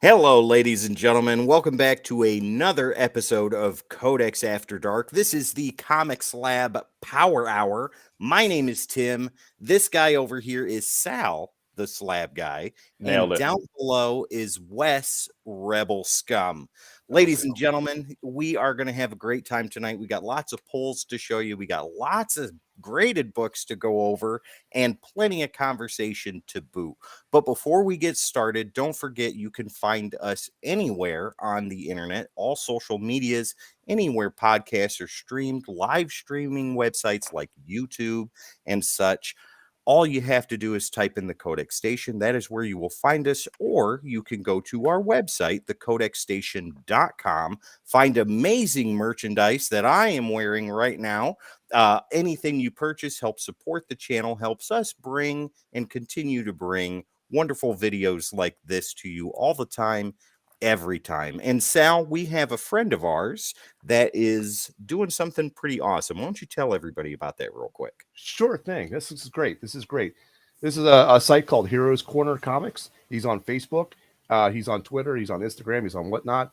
Hello, ladies and gentlemen. Welcome back to another episode of Codex After Dark. This is the Comic Slab Power Hour. My name is Tim. This guy over here is Sal, the Slab guy. Nailed And it. down below is Wes, Rebel Scum. Rebel Ladies and Scum. gentlemen, we are going to have a great time tonight. We got lots of polls to show you. We got lots of graded books to go over and plenty of conversation to boot. But before we get started, don't forget you can find us anywhere on the internet, all social medias, anywhere podcasts are streamed, live streaming websites like YouTube and such. All you have to do is type in the Codex Station. That is where you will find us, or you can go to our website, thecodexstation.com, find amazing merchandise that I am wearing right now. Anything you purchase helps support the channel, helps us bring and continue to bring wonderful videos like this to you all the time, every time. And Sal, we have a friend of ours that is doing something pretty awesome. Why don't you tell everybody about that real quick? Sure thing. This is great. This is great. This is a site called Heroes Corner Comics. He's on Facebook. He's on Twitter. He's on Instagram. He's on whatnot.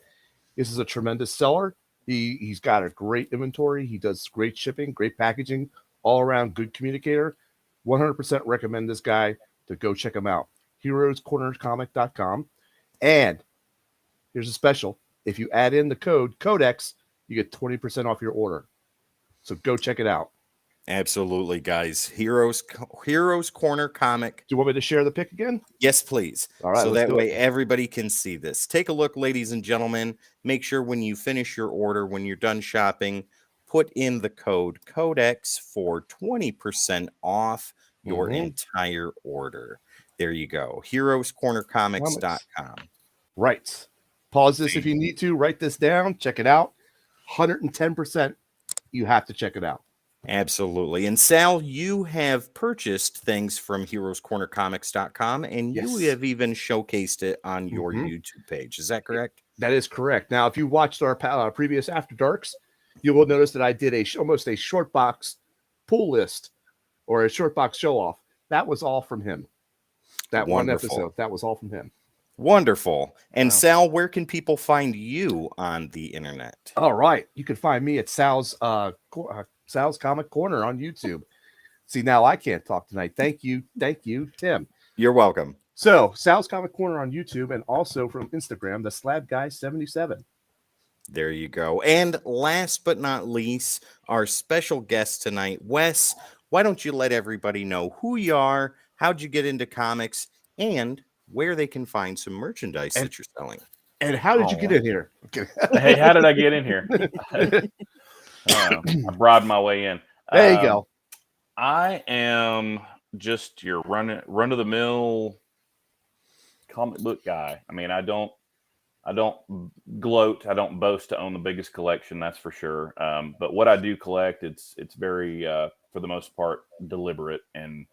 This is a tremendous seller. He's got a great inventory. He does great shipping, great packaging, all around good communicator. 100% recommend this guy to go check him out. HeroesCornerComic.com. And here's a special. If you add in the code CODEX, you get 20% off your order. So go check it out. Absolutely, guys. Heroes Corner Comic. Do you want me to share the pic again? Yes, please. All right, so let's that do way it. everybody can see this. Take a look, ladies and gentlemen. Make sure when you finish your order, when you're done shopping, put in the code CODEX for 20% off your entire order. There you go. HeroesCornerComics.com. Right. Pause this if you need to. Write this down. Check it out. 110%. You have to check it out. Absolutely. And Sal, you have purchased things from heroescornercomics.com and you Yes. have even showcased it on your YouTube page. Is that correct? That is correct. Now, if you watched our previous After Darks, you will notice that I did almost a short box pull list or a short box show off. That was all from him. That Wonderful. one episode. That was all from him. Wonderful. And Wow. Sal, where can people find you on the internet? All right. You can find me at Sal's Comic Corner on YouTube. See, now I can't talk tonight. Thank you, Tim. You're welcome. So, Sal's Comic Corner on YouTube and also from Instagram, the Slab Guy 77. There you go. And last but not least, our special guest tonight, Wes. Why don't you let everybody know who you are, how'd you get into comics, and where they can find some merchandise that you're selling. And how did you get in here? Hey, how did I get in here? I bribed my way in. There you go. I am just your run-of-the-mill comic book guy. I mean, I don't gloat. I don't boast to own the biggest collection, that's for sure. But what I do collect, it's very, for the most part, deliberate, and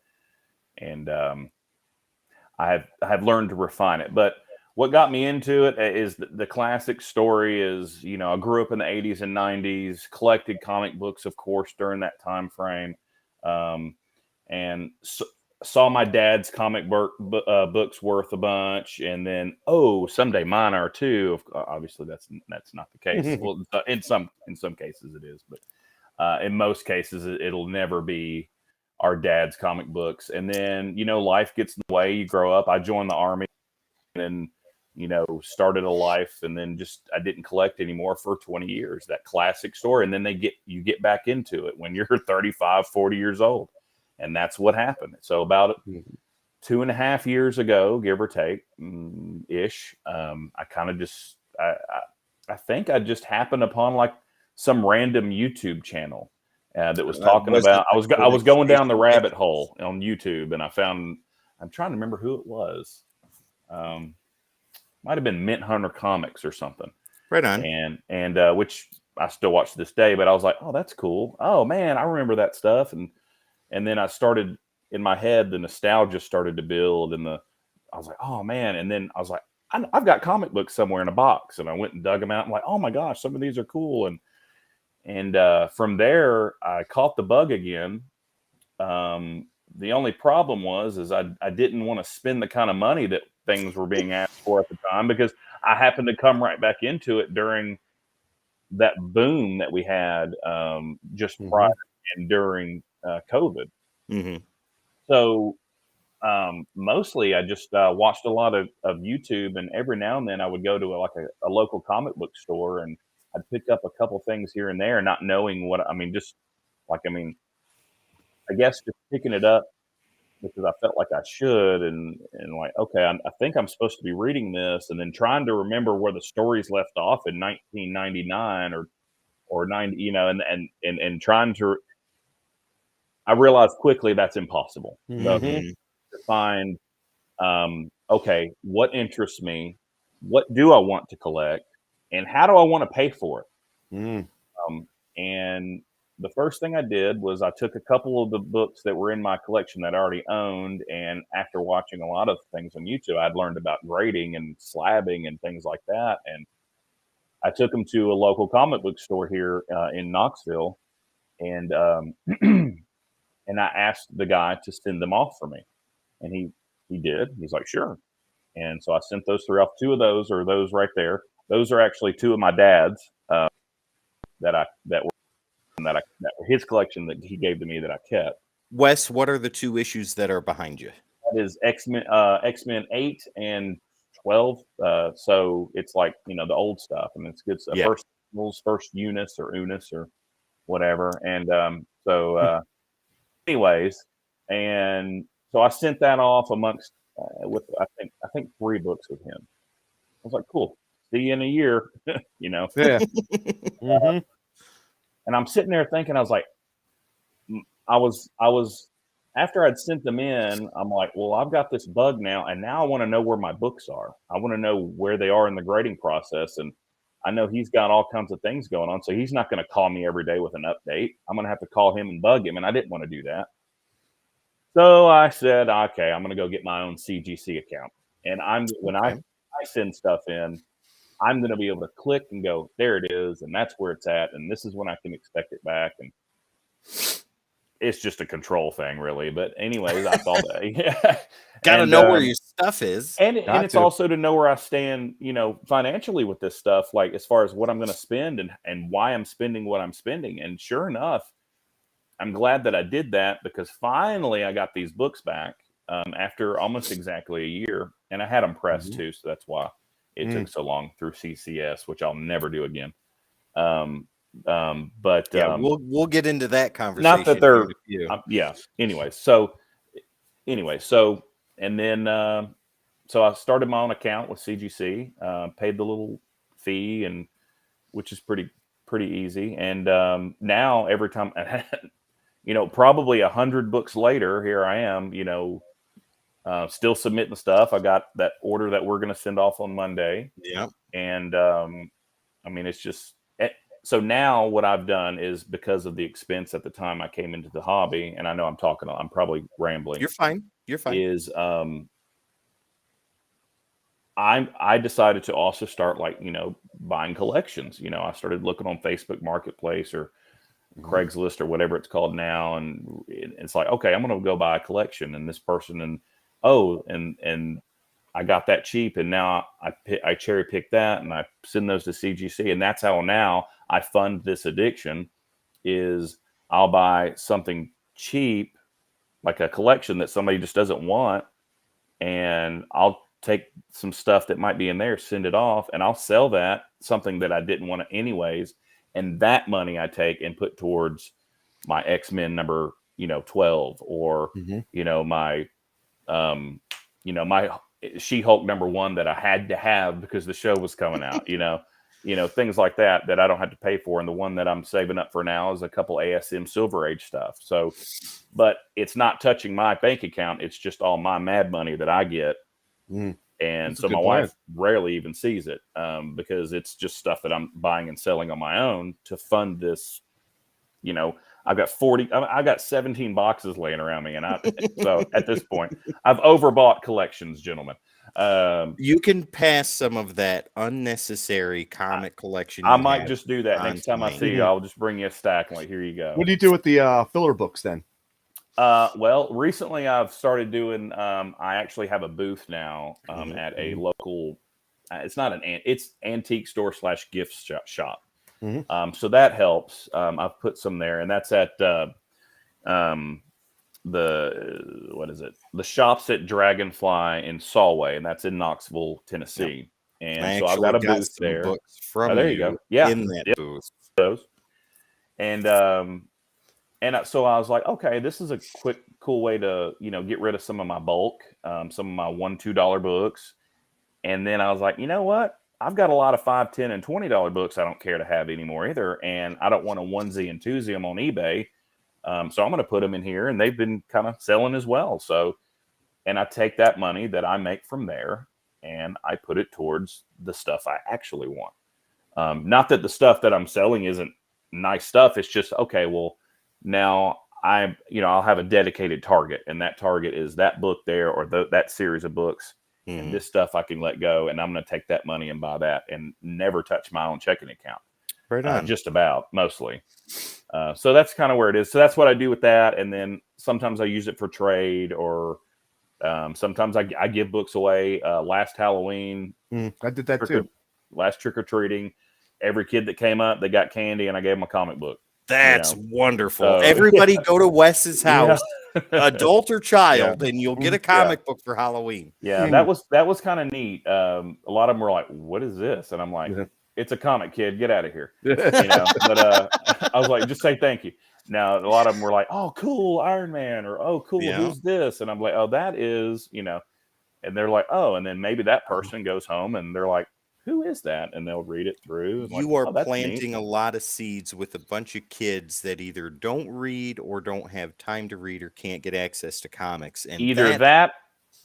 I have learned to refine it. But what got me into it is the classic story is, I grew up in the 80s and 90s, collected comic books, of course, during that time frame, and saw my dad's comic books worth a bunch, and then someday mine are too. Obviously, that's not the case. Well, in some cases it is, but in most cases it'll never be our dad's comic books. And then life gets in the way. You grow up. I joined the Army, and started a life, and then just I didn't collect anymore for 20 years. That classic story. And then you get back into it when you're 35, 40 years old. And that's what happened. So about 2.5 years ago, give or take, ish, I kind of just I think I just happened upon like some random YouTube channel that was talking about. I was going down the rabbit hole on YouTube, and I found, I'm trying to remember who it was. Might have been Mint Hunter Comics or something. Right on. And which I still watch to this day, but I was like, oh, that's cool. Oh man, I remember that stuff. And then I started, in my head, the nostalgia started to build, and I was like, oh man. And then I was like, I've got comic books somewhere in a box, and I went and dug them out. I'm like, oh my gosh, some of these are cool. And from there, I caught the bug again. The only problem was I didn't want to spend the kind of money that things were being asked for at the time, because I happened to come right back into it during that boom that we had just prior and during COVID. So mostly I just watched a lot of YouTube, and every now and then I would go to a local comic book store, and I'd pick up a couple things here and there, not knowing what I guess just picking it up because I felt like I should, and like, okay, I think I'm supposed to be reading this, and then trying to remember where the stories left off in 1999 or 90, and trying to. I realized quickly that's impossible. To find, okay, what interests me, what do I want to collect, and how do I want to pay for it? And the first thing I did was I took a couple of the books that were in my collection that I already owned, and after watching a lot of things on YouTube, I'd learned about grading and slabbing and things like that, and I took them to a local comic book store here in Knoxville, and and I asked the guy to send them off for me, and he did. He's like, sure. And so I sent those three off. Two of those are those right there. Those are actually two of my dad's that were his collection that he gave to me that I kept. Wes, what are the two issues that are behind you? That is X-Men 8 and 12. So it's like, the old stuff, and it's good stuff. Yeah. First Eunice or whatever. And anyways, and so I sent that off amongst with I think 3 books with him. I was like, cool. See you in a year, Yeah. And I'm sitting there thinking, I was like, I was after I'd sent them in, I'm like, well, I've got this bug now, and now I want to know where my books are. I want to know where they are in the grading process, and I know he's got all kinds of things going on, so he's not going to call me every day with an update. I'm going to have to call him and bug him, and I didn't want to do that. So I said, okay, I'm going to go get my own CGC account, and when I send stuff in, I'm going to be able to click and go, there it is, and that's where it's at, and this is when I can expect it back. And it's just a control thing, really. But anyways, I saw that. Got to know where your stuff is. And it's also to know where I stand, financially with this stuff, like as far as what I'm going to spend and why I'm spending what I'm spending. And sure enough, I'm glad that I did that, because finally I got these books back after almost exactly a year. And I had them pressed too, so that's why it took so long through CCS, which I'll never do again. But we'll get into that conversation. Not that they're so and then so I started my own account with CGC, paid the little fee, and which is pretty easy. And now every time, probably 100 books later, here I am, still submitting stuff. I got that order that we're going to send off on Monday. Yeah. And it's just, so now what I've done is, because of the expense at the time I came into the hobby, and I know I'm probably rambling. You're fine. Is I decided to also start buying collections. I started looking on Facebook Marketplace or Craigslist or whatever it's called now, and it's like, okay, I'm going to go buy a collection, and this person, and I got that cheap, and now I cherry pick that, and I send those to CGC, and that's how now I fund this addiction. Is I'll buy something cheap, like a collection that somebody just doesn't want, and I'll take some stuff that might be in there, send it off, and I'll sell that, something that I didn't want to anyways, and that money I take and put towards my X-Men number 12, or my my She-Hulk number 1 that I had to have because the show was coming out, things like that I don't have to pay for. And the one that I'm saving up for now is a couple ASM Silver Age stuff. So, but it's not touching my bank account. It's just all my mad money that I get. And so my wife rarely even sees it because it's just stuff that I'm buying and selling on my own to fund this. I've got 17 boxes laying around me, and so at this point I've overbought collections, gentlemen. You can pass some of that unnecessary comic collection. I might just do that next time I see you. I'll just bring you a stack and like, here you go. What do you do with the filler books then? Well, recently I've started doing. I actually have a booth now at a local. It's not it's antique store / gift shop. So that helps. I've put some there, and that's at what is it? The shops at Dragonfly in Solway, and that's in Knoxville, Tennessee. And I so I've got actually a got booth some there. books from There you go. you Yeah, in that yep. booth. Those. And so I was like, okay, this is a quick, cool way to get rid of some of my bulk, some of my $1, $2 books. And then I was like, you know what? I've got a lot of $5, $10, and $20 books I don't care to have anymore either, and I don't want to onesie and twosie them on eBay. So I'm going to put them in here, and they've been kind of selling as well. So, and I take that money that I make from there, and I put it towards the stuff I actually want. Not that the stuff that I'm selling isn't nice stuff. It's just, okay, well, now I'll have a dedicated target, and that target is that book there or that series of books. And this stuff I can let go, and I'm going to take that money and buy that and never touch my own checking account. Right on. Just about, mostly. So that's kind of where it is. So that's what I do with that. And then sometimes I use it for trade, or sometimes I give books away. Last Halloween, I did that too. Last trick-or-treating, every kid that came up, they got candy, and I gave them a comic book. That's wonderful. So, everybody go to Wes's house, adult or child, and you'll get a comic book for Halloween. Yeah, that was kind of neat. A lot of them were like, "What is this?" And I'm like, "It's a comic, kid. Get out of here." But I was like, "Just say thank you." Now a lot of them were like, "Oh, cool, Iron Man," or "Oh, cool, who's this?" And I'm like, "Oh, that is," and they're like, "Oh," and then maybe that person goes home and they're like, "Who is that?" And they'll read it through. You are planting a lot of seeds with a bunch of kids that either don't read or don't have time to read or can't get access to comics. And either that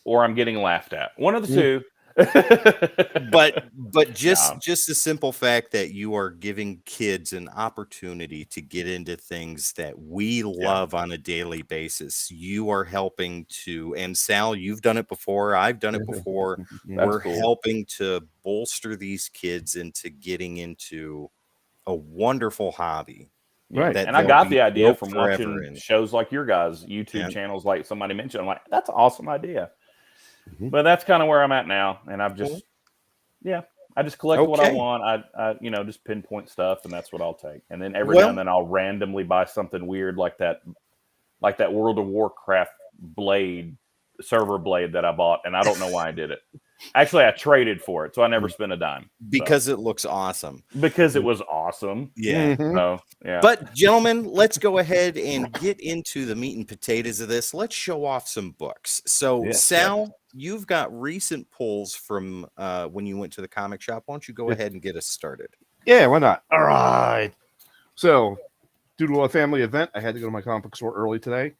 or I'm getting laughed at. One of the two. but just the simple fact that you are giving kids an opportunity to get into things that we love on a daily basis, you are helping to. And Sal, you've done it before, I've done it before. We're helping to bolster these kids into getting into a wonderful hobby. Right. And I got the idea from watching shows like your guys' YouTube channels, like somebody mentioned. I'm like, that's an awesome idea. But that's kind of where I'm at now, and I've just, I just collect what I want. I just pinpoint stuff, and that's what I'll take. And then every now and then I'll randomly buy something weird like that World of Warcraft server blade that I bought, and I don't know why I did it. Actually, I traded for it, so I never spent a dime. Because it looks awesome. Because it was awesome. Yeah. So, yeah. But, gentlemen, let's go ahead and get into the meat and potatoes of this. Let's show off some books. So, Sal, you've got recent pulls from when you went to the comic shop. Why don't you go ahead and get us started? Yeah, why not? All right. So, due to a family event, I had to go to my comic book store early today.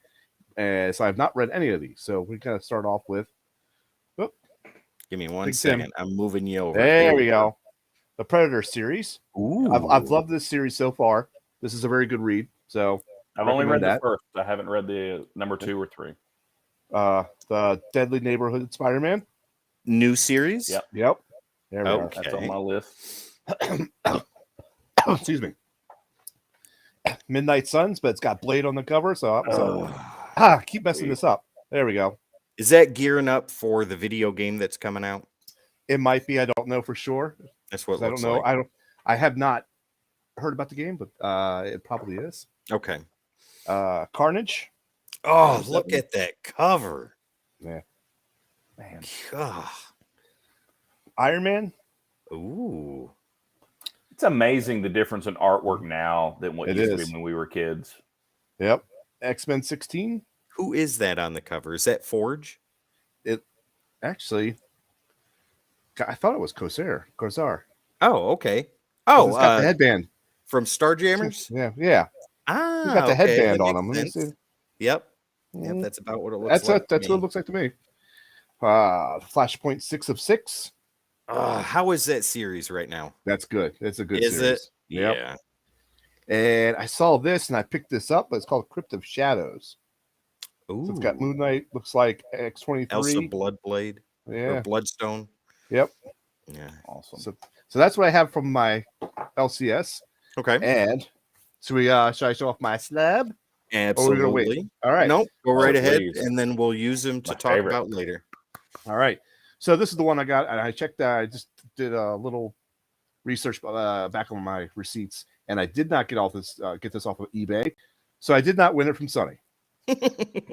So I have not read any of these. So we're going to start off with. Give me one second. I'm moving you over. There we go. The Predator series. Ooh. I've loved this series so far. This is a very good read. So I've only read the first. I haven't read the number 2 or 3. The Deadly Neighborhood Spider-Man. New series? Yep. There we are. That's on my list. Excuse me. Midnight Suns, but it's got Blade on the cover. So keep messing this up. There we go. Is that gearing up for the video game that's coming out? It might be. I don't know for sure. That's what it looks I don't know. like. I have not heard about the game, but it probably is. Okay. Carnage. Oh, look at that cover. Yeah. Man. God. Iron Man. Ooh. It's amazing the difference in artwork now than what used to be when we were kids. Yep. X-Men 16. Who is that on the cover? Is that Forge? It actually, I thought it was Corsair. Oh, okay. Oh, it's got the headband from Starjammers. Yeah. Ah, he's got the headband on him. Let me see. Yep. That's about what it looks like. That's what it looks like to me. Flashpoint 6 of 6. How is that series right now? That's good. It's a good series. Is it? Yep. Yeah. And I saw this and I picked this up, but it's called Crypt of Shadows. Ooh. So it's got Moon Knight, looks like X-23. Elsa Bloodblade. Yeah. Or Bloodstone. Yep. Yeah. Awesome. So that's what I have from my LCS. Okay. And so should I show off my slab? Or we're gonna wait. Absolutely. All right. Nope. Go right ahead, please. and then we'll use them to My talk favorite. about later. All right. So this is the one I got, and I checked. I just did a little research back on my receipts, and I did not get this off of eBay, so I did not win it from Sonny.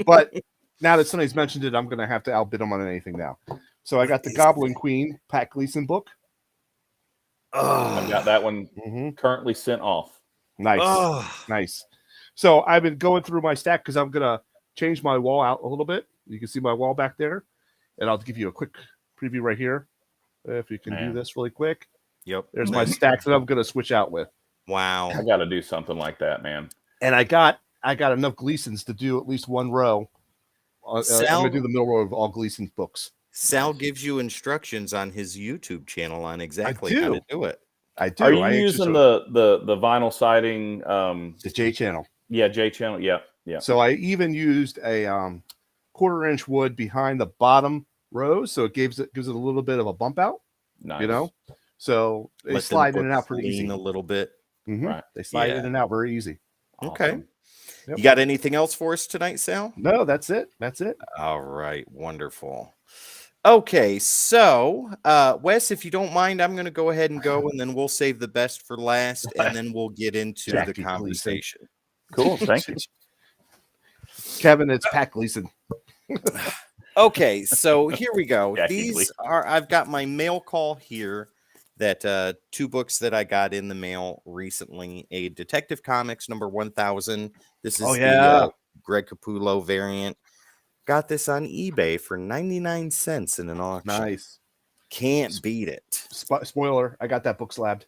But now that Sonny's mentioned it, I'm going to have to outbid him on anything now. So I got the Goblin Queen Pat Gleason book. I've got that one currently sent off. Nice, nice. So I've been going through my stack because I'm going to change my wall out a little bit. You can see my wall back there, and I'll give you a quick preview right here. If you can do this really quick. Yep. There's my stacks that I'm going to switch out with. Wow. I got to do something like that, man. And I got enough Gleasons to do at least one row. I'm going to do the middle row of all Gleason's books. Sal gives you instructions on his YouTube channel on exactly how to do it. I do. Are you using the vinyl siding? The J channel. Yeah, J channel. Yeah, yeah. So I even used a 1/4-inch wood behind the bottom rows, so it gives it a little bit of a bump out. Nice. You know, so they slide in and out pretty easy. A little bit. Right. They slide in and out very easy. Awesome. Okay. Yep. You got anything else for us tonight, Sal? No, that's it. That's it. All right. Wonderful. Okay. So, Wes, if you don't mind, I'm going to go ahead and go, and then we'll save the best for last, and then we'll get into the conversation. Cool. Thank you. Kevin, it's Pat Gleason. Okay. So here we go. Jackie I've got my mail call here. That 2 books that I got in the mail recently, a Detective Comics number 1000. This is the Greg Capullo variant. Got this on eBay for 99 cents in an auction. Nice. Can't beat it. Spoiler, I got that book slabbed.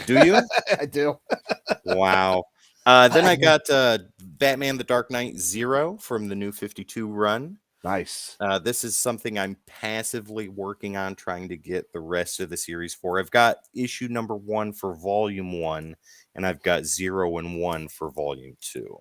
Do you? I do. Wow. Then I got Batman the Dark Knight 0 from the New 52 run. Nice. This is something I'm passively working on trying to get the rest of the series for. I've got issue number 1 for volume 1, and I've got 0 and 1 for volume 2.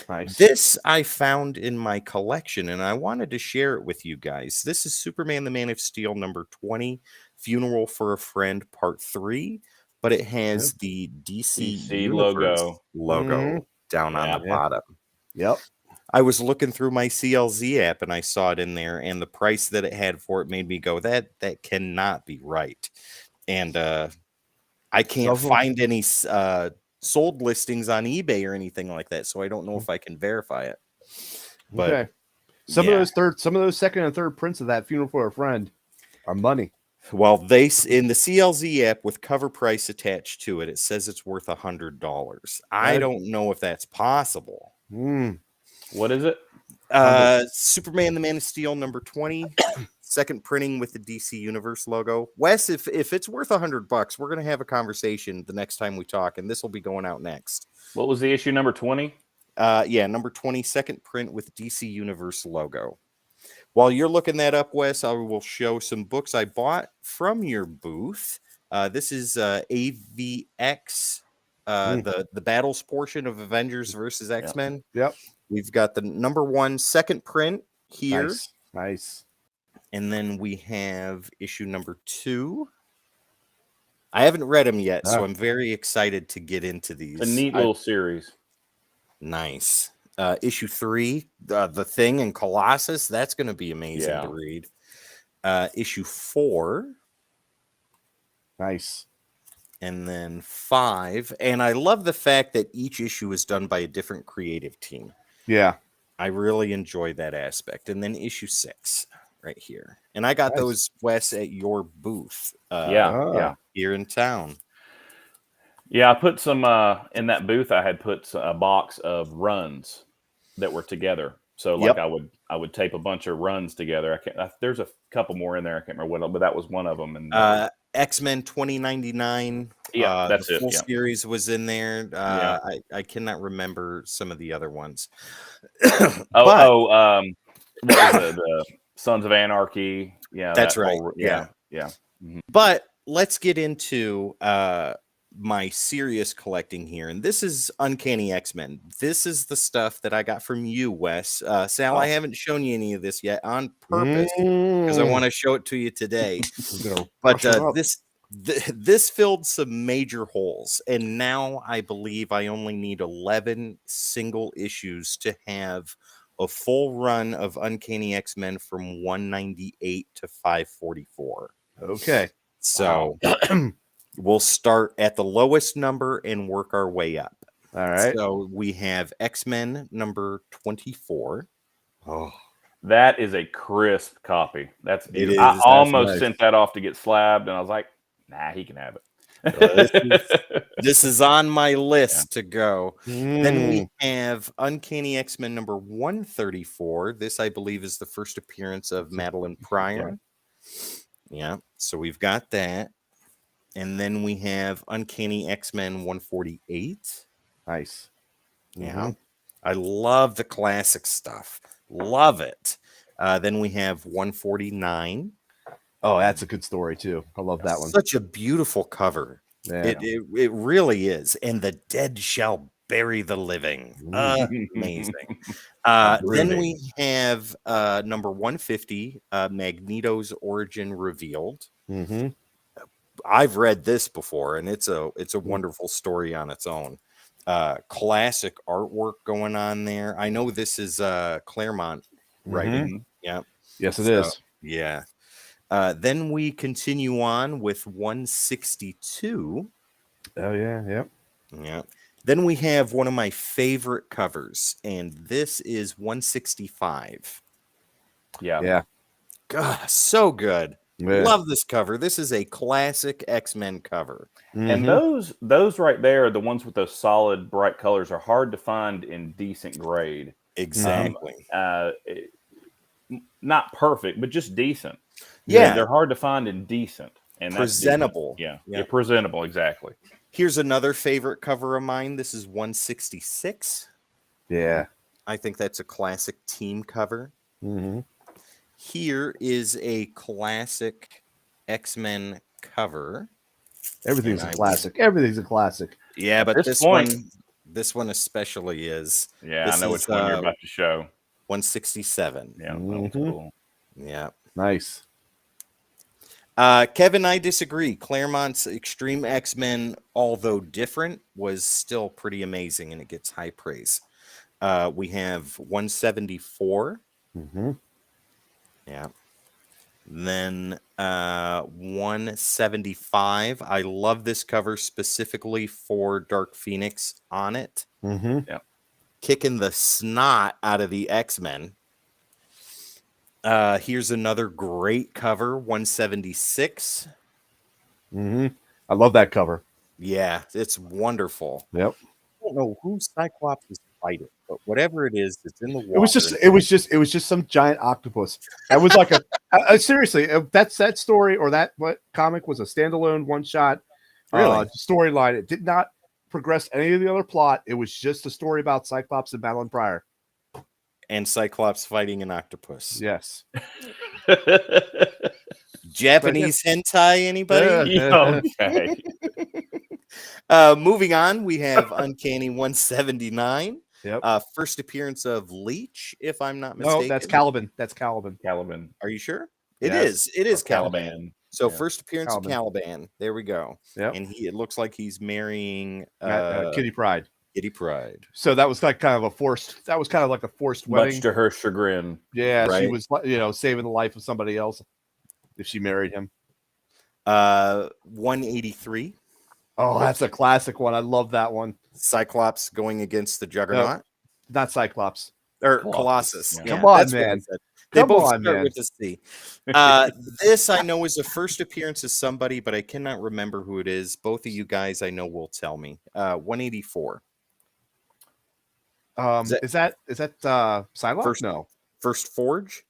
Nice. This I found in my collection, and I wanted to share it with you guys. This is Superman the Man of Steel number 20, Funeral for a Friend part 3, but it has the DC Universe logo down on the bottom. Yep. I was looking through my CLZ app and I saw it in there, and the price that it had for it made me go, that cannot be right. And I can't find any sold listings on eBay or anything like that, so I don't know if I can verify it. But some of those second and third prints of that Funeral for a Friend are money. Well, they in the CLZ app with cover price attached to it, it says it's worth $100. I don't know if that's possible. What is it? Superman the Man of Steel number 20, second printing with the DC Universe logo. Wes, if it's worth $100, we're gonna have a conversation the next time we talk, and this will be going out next. What was the issue number 20? Number 20, second print with DC Universe logo. While you're looking that up, Wes, I will show some books I bought from your booth. This is AVX, the battles portion of Avengers versus X-Men. Yep. We've got the number 1 second print here. Nice. And then we have issue number 2. I haven't read them yet, so I'm very excited to get into these. A neat little series. Nice. Issue 3, The Thing and Colossus. That's going to be amazing to read. Issue 4. Nice. And then 5. And I love the fact that each issue is done by a different creative team. Yeah. I really enjoy that aspect. And then issue 6 right here. And I got those, Wes, at your booth. Here in town. Yeah, I put some in that booth. I had put a box of runs that were together. So like I would tape a bunch of runs together. There's a couple more in there. I can't remember what, but that was one of them. And X-Men 2099. That's the it. Full series was in there. I cannot remember some of the other ones. What was the Sons of Anarchy? Yeah, that's right. Yeah. Mm-hmm. But let's get into my serious collecting here, and this is Uncanny X-Men. This is the stuff that I got from you, Wes. Sal, I haven't shown you any of this yet on purpose because I want to show it to you today. But This filled some major holes, and now I believe I only need 11 single issues to have a full run of Uncanny X-Men from 198 to 544. Okay. So we'll start at the lowest number and work our way up. All right. So we have X-Men number 24. Oh, That is a crisp copy. That's beautiful. is. I That's almost nice. sent that off to get slabbed, and I was like, nah, he can have Well, it. this is on my list to go. Then Mm. we have Uncanny X-Men number 134. This, I believe, is the first appearance of Madeline Pryor. Yeah, so we've got that. And then we have Uncanny X-Men 148. Nice. Yeah. I love the classic stuff. Love it. Then we have 149. Oh, that's a good story too. I love that one. Such a beautiful cover. Yeah. It really is. And the dead shall bury the living. Amazing. Then we have number 150, Magneto's Origin Revealed. Mm-hmm. I've read this before, and it's a wonderful story on its own. Classic artwork going on there. I know this is Claremont writing. Yeah. Yes, it is. Yeah. Then we continue on with 162. Oh yeah, yep. Yeah. Then we have one of my favorite covers, and this is 165. Yeah. God, so good. Yeah. Love this cover. This is a classic X-Men cover. And those right there, the ones with those solid bright colors, are hard to find in decent grade. Exactly. Not perfect, but just decent. Yeah. They're hard to find in decent. And that's Presentable. decent. Yeah. They're presentable, exactly. Here's another favorite cover of mine. This is 166. Yeah. I think that's a classic team cover. Mm-hmm. Here is a classic X-Men cover. Everything's a classic. Everything's a classic. Yeah, but this point- this one especially is. Yeah, This I know is, which one you're about to show. 167. Yeah, Mhm. cool. Yeah. Nice. Kevin, I disagree. Claremont's Extreme X-Men, although different, was still pretty amazing, and it gets high praise. We have 174. Mm-hmm. Yeah. Then 175. I love this cover specifically for Dark Phoenix on it. Mm-hmm. Yeah. Kicking the snot out of the X-Men. Here's another great cover, 176. Mm-hmm. I love that cover. Yeah, it's wonderful. Yep. I don't know who Cyclops is fighting, but whatever it is, it's in the water. It was just some giant octopus. That was like seriously, that story or that comic was a standalone one shot storyline. It did not progress any of the other plot. It was just a story about Cyclops and Madeline Pryor. And Cyclops fighting an octopus. Yes. Japanese hentai, anybody? Yeah, okay. Moving on, we have Uncanny 179. Yep. First appearance of Leech, if I'm not mistaken. No, that's Caliban. That's Caliban. Caliban. Are you sure? It Yes. is Or Caliban. So Yeah. first appearance of Caliban. There we go. Yep. And it looks like he's marrying Kitty Pryde. Kitty Pryde. So that was like kind of a forced. That was kind of like a forced wedding. Much to her chagrin. Yeah, she Right. was, saving the life of somebody else if she married him. 183. Oh, that's a classic one. I love that one. Cyclops going against the Juggernaut. Not Cyclops. Or Colossus. Colossus. Yeah. Come on, that's what I man. said. They Come both on, start man. with a C. This I know is a first appearance of somebody, but I cannot remember who it is. Both of you guys I know will tell me. 184. Is that Psylocke? First- No. First Forge.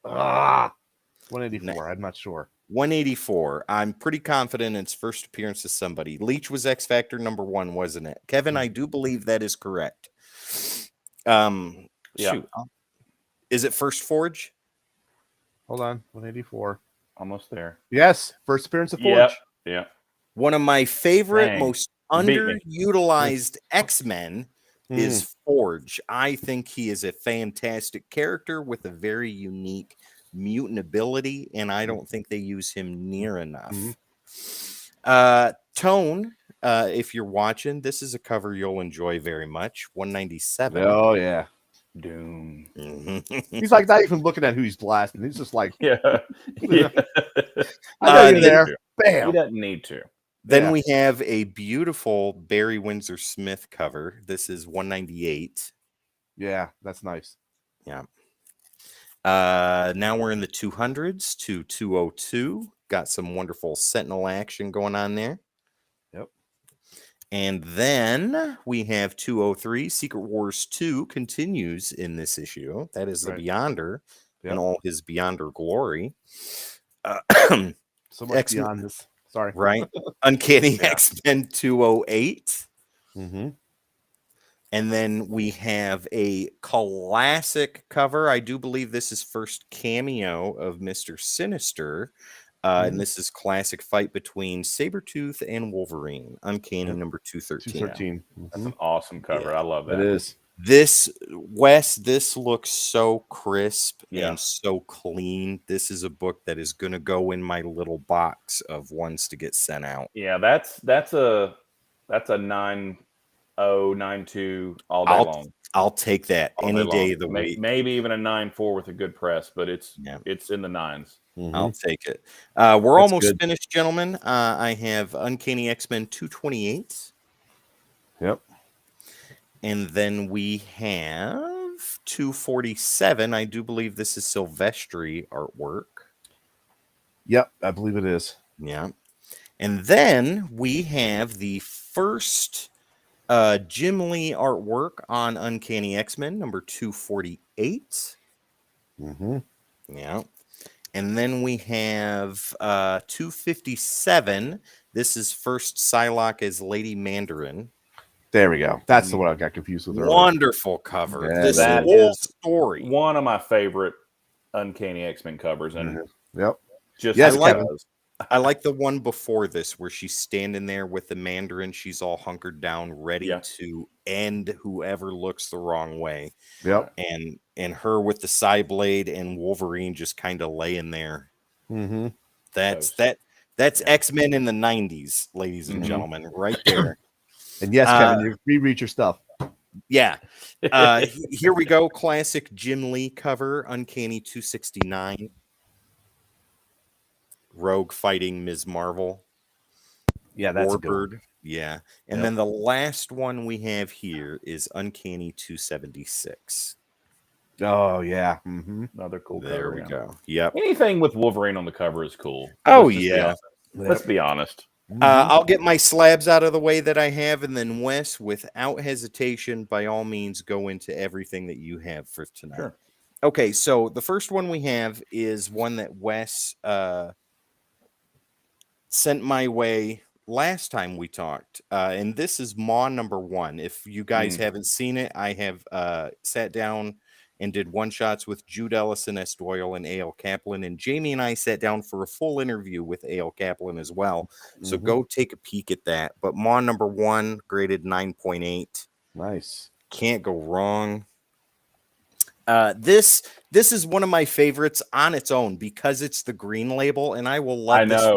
184. I'm not sure. 184. I'm pretty confident it's first appearance of somebody. Leech was X Factor number 1, wasn't it? Kevin, I do believe that is correct. Yeah. Shoot. Is it First Forge? Hold on. 184. Almost there. Yes. First appearance of Forge. Yep. Yeah. One of my favorite, Dang. most You beat me. underutilized X-Men Mm. is Forge. I think he is a fantastic character with a very unique mutant ability, and I don't think they use him near enough. Tone, if you're watching, this is a cover you'll enjoy very much. 197. Oh yeah. Doom. He's like not even looking at who he's blasting. He's just like, Yeah. I know you're He there. He Bam. doesn't need to. Then we have a beautiful Barry Windsor Smith cover. This is 198. Yeah, that's nice. Yeah. Now we're in the 200s to 202. Got some wonderful Sentinel action going on there. Yep. And then we have 203. Secret Wars 2 continues in this issue. That is the Beyonder in all his Beyonder glory. So much beyond this. Sorry. Right. Uncanny X-Men 208. And then we have a classic cover. I do believe this is first cameo of Mr. Sinister. And this is classic fight between Sabretooth and Wolverine. Uncanny number 213. 213. That's an awesome cover. I love that. It is. This, Wes, this looks so crisp and so clean. This is a book that is going to go in my little box of ones to get sent out. Yeah, that's a 9.092 all day long. I'll take that any day of the week. Maybe even a 9.4 with a good press, but it's in the nines. I'll take it. We're almost finished, gentlemen. I have Uncanny X-Men 228. Yep. And then we have 247. I do believe this is Silvestri artwork. Yep, I believe it is. Yeah. And then we have the first Jim Lee artwork on Uncanny X-Men, number 248. Yeah. And then we have 257. This is first Psylocke as Lady Mandarin. There we go. That's the one I got confused with earlier. Wonderful cover. Yeah, this that whole is story. One of my favorite Uncanny X-Men covers. And just I like the one before this where she's standing there with the Mandarin. She's all hunkered down, ready to end whoever looks the wrong way. Yep. And her with the side blade and Wolverine just kind of laying there. That's X-Men in the 90s, ladies and gentlemen, right there. And yes, Kevin, you reread your stuff. Yeah. Here we go. Classic Jim Lee cover, Uncanny 269. Rogue fighting Ms. Marvel. Yeah, that's Warbird. Yeah. And then the last one we have here is Uncanny 276. Oh, yeah. Another cool cover. There we go. Yep. Anything with Wolverine on the cover is cool. Oh, yeah. Let's be honest. I'll get my slabs out of the way that I have, and then Wes, without hesitation, by all means, go into everything that you have for tonight. Sure. Okay, so the first one we have is one that Wes sent my way last time we talked, and this is Maw number 1. If you guys haven't seen it, I have sat down and did one-shots with Jude Ellison, S. Doyle, and A.L. Kaplan. And Jamie and I sat down for a full interview with A.L. Kaplan as well. So go take a peek at that. But Maw number 1, graded 9.8. Nice. Can't go wrong. This is one of my favorites on its own because it's the green label, and I will love this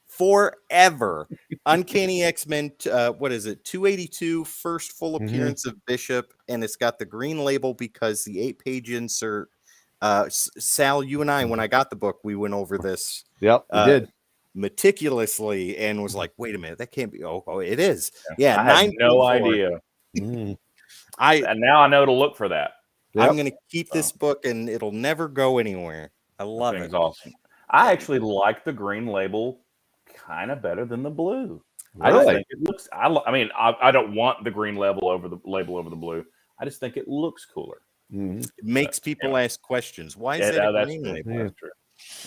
forever. Uncanny X-Men, what is it? 282, first full appearance of Bishop, and it's got the green label because the 8-page insert. Sal, you and I, when I got the book, we went over this. Yep, we did meticulously, and was like, "Wait a minute, that can't be." Oh, it is. Yeah, I had no idea. And now I know to look for that. I'm going to keep this book, and it'll never go anywhere. I love it. Awesome. I actually like the green label kind of better than the blue. Really? I think it looks. I don't want the green label over the blue. I just think it looks cooler. It makes people ask questions. Why is that a green label? That's true.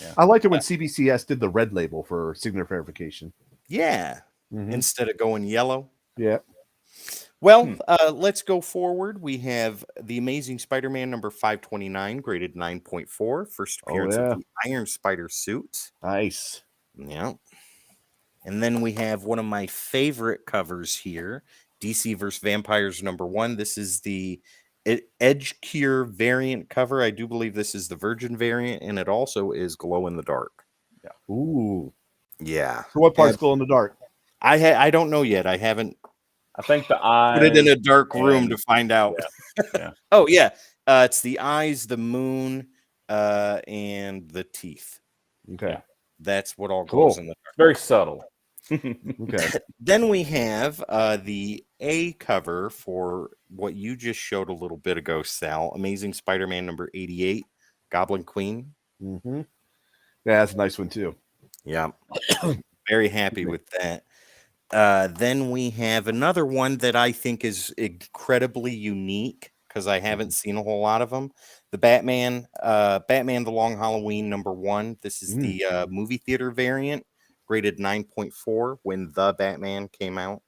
Yeah. I liked it when CBCS did the red label for signature verification. Yeah, instead of going yellow. Yeah. Well, let's go forward. We have The Amazing Spider-Man number 529, graded 9.4. First appearance of the Iron Spider suit. Nice. Yeah. And then we have one of my favorite covers here, DC vs. Vampires number 1. This is the Edge Cure variant cover. I do believe this is the Virgin variant, and it also is glow in the dark. Ooh. Yeah. So what part's glow in the dark? I don't know yet. I haven't I think the eyes. put it in a dark room and- to find out. Yeah. Oh yeah. It's the eyes, the moon, and the teeth. Okay. Yeah. That's what all Cool. goes in the dark. Very subtle. Okay. Then we have the A cover for what you just showed a little bit ago, Sal. Amazing Spider-Man number 88, Goblin Queen. Mm-hmm. Yeah, that's a nice one too. Yeah. Very happy with that. Then we have another one that I think is incredibly unique because I haven't seen a whole lot of them. The Batman, Batman the Long Halloween number 1. This is the movie theater variant, rated 9.4 when The Batman came out.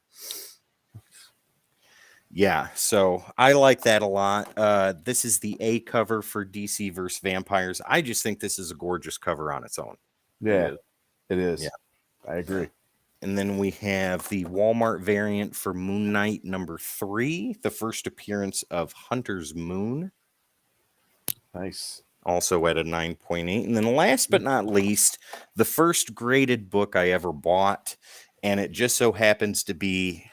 Yeah, so I like that a lot. This is the A cover for DC vs. Vampires. I just think this is a gorgeous cover on its own. Yeah, it is. Yeah. I agree. And then we have the Walmart variant for Moon Knight number 3, the first appearance of Hunter's Moon, Nice. also at a 9.8. And then last but not least, the first graded book I ever bought, and it just so happens to be